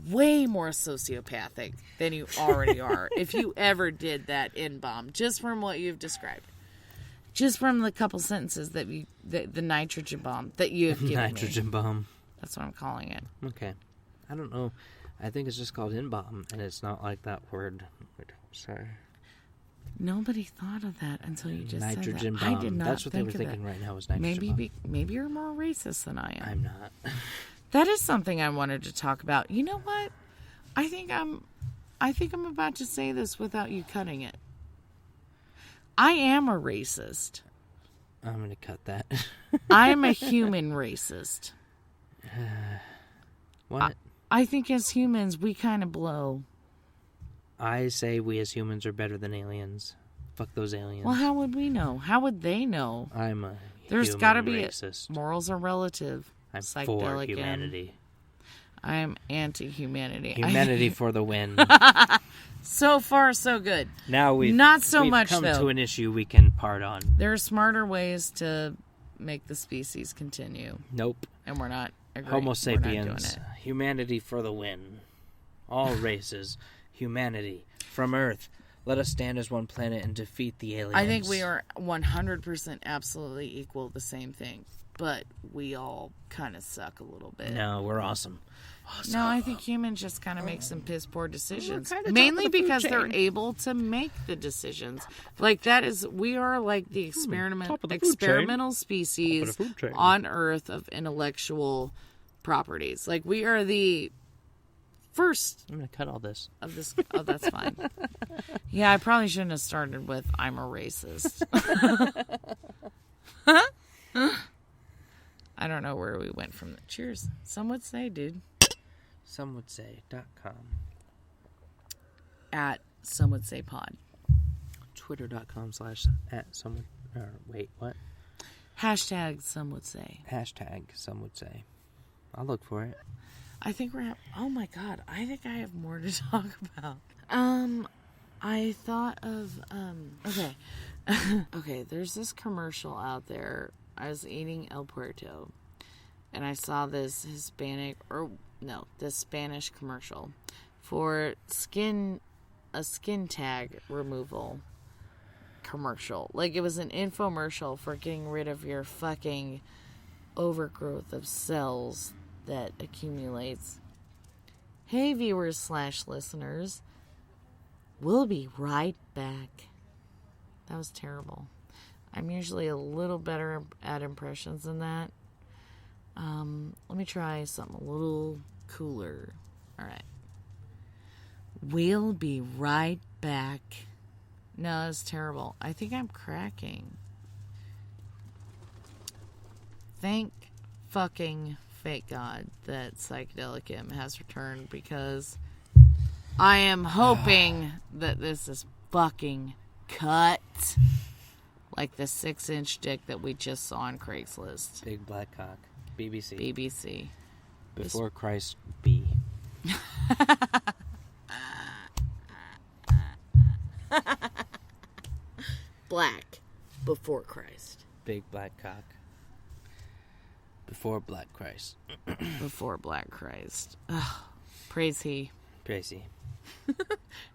way more sociopathic than you already are if you ever did that N-bomb, just from what you've described. Just from the couple sentences that the nitrogen bomb that you have given nitrogen me. Bomb. That's what I'm calling it. Okay. I don't know. I think it's just called N-bomb, and it's not like that word. Sorry. Nobody thought of that until you just nitrogen said that. bomb. I did not That's what think they were thinking that. right now is nitrogen bomb. Maybe you're more racist than I am. I'm not. That is something I wanted to talk about. You know what? I think I'm about to say this without you cutting it. I am a racist. I'm going to cut that. I'm a human racist. What? I think as humans, we kind of blow. I say we as humans are better than aliens. Fuck those aliens. Well, how would we know? How would they know? I'm a There's got to be racist. Morals are relative. I'm for humanity. I'm anti-humanity. Humanity for the win. So far, so good. Now we've come to an issue we can part on. There are smarter ways to make the species continue. Nope. And we're not agreeing. Homo sapiens. We're not doing it. Humanity for the win. All races. Humanity. From Earth. Let us stand as one planet and defeat the aliens. I think we are 100% absolutely equal, the same thing. But we all kind of suck a little bit. No, we're awesome. No, I think humans just kind of make some piss poor decisions. Mainly because they're able to make the decisions. Like, we are like the experimental species on Earth of intellectual properties. Like, we are the first. I'm going to cut all this. Of this. Oh, that's fine. Yeah, I probably shouldn't have started with I'm a racist. I don't know where we went from that. Cheers. Some would say, dude. SomewouldSay.com. At SomeWouldSayPod. Twitter.com/@someone. Wait, what? Hashtag SomeWouldSay. Hashtag SomeWouldSay. I'll look for it. I think oh my God, I think I have more to talk about. I thought of, okay. Okay, there's this commercial out there. I was eating El Puerto, and I saw this Spanish commercial for a skin tag removal commercial. Like, it was an infomercial for getting rid of your fucking overgrowth of cells that accumulates. Hey, viewers / listeners. We'll be right back. That was terrible. I'm usually a little better at impressions than that. Let me try something a little cooler. All right. We'll be right back. No, that's terrible. I think I'm cracking. Thank fucking fake God that Psychedelic M has returned, because I am hoping that this is fucking cut like the 6-inch dick that we just saw on Craigslist. Big black cock. BBC. BBC. Before Christ B. Black before Christ. Big black cock. Before Black Christ. Before Black Christ. Ugh. Praise he. Praise he.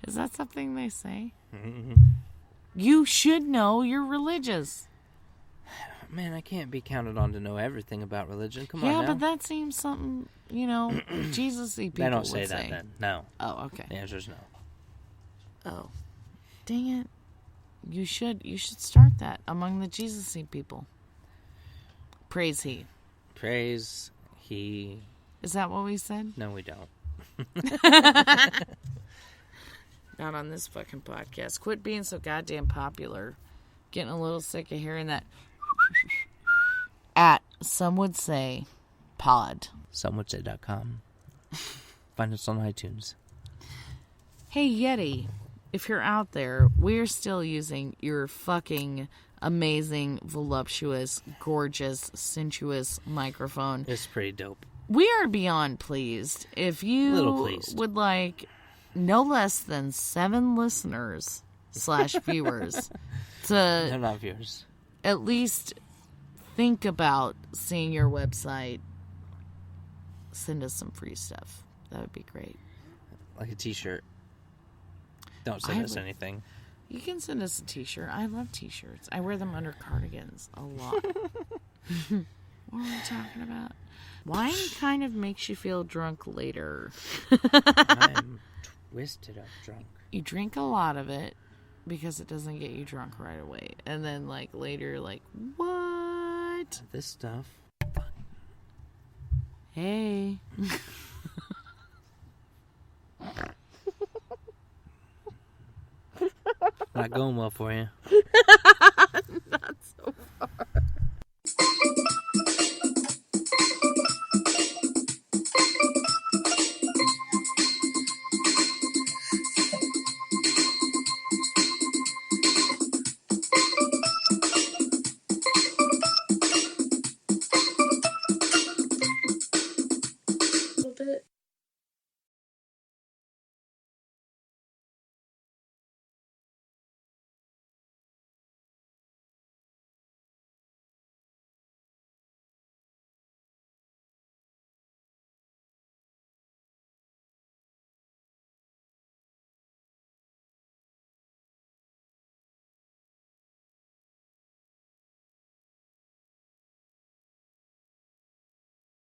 Is that something they say? Mm-hmm. You should know. You're religious. Man, I can't be counted on to know everything about religion. Come on now. Yeah, but that seems something, Jesus-y people They don't would say that then. No. Oh, okay. The answer is no. Oh. Dang it. You should start that among the Jesus-y people. Praise he. Praise he. Is that what we said? No, we don't. Not on this fucking podcast. Quit being so goddamn popular. Getting a little sick of hearing that. At some would say pod. SomewouldSay.com. Find us on iTunes. Hey Yeti, if you're out there, we're still using your fucking amazing, voluptuous, gorgeous, sensuous microphone. It's pretty dope. We are beyond pleased. If you would like no less than 7 listeners / viewers to They're not viewers. At least think about seeing your website, send us some free stuff. That would be great. Like a t-shirt. Don't send us anything. You can send us a t-shirt. I love t-shirts. I wear them under cardigans a lot. What were we talking about? Wine kind of makes you feel drunk later. I'm twisted up drunk. You drink a lot of it because it doesn't get you drunk right away. And then, later, what? This stuff. Hey. Not going well for you.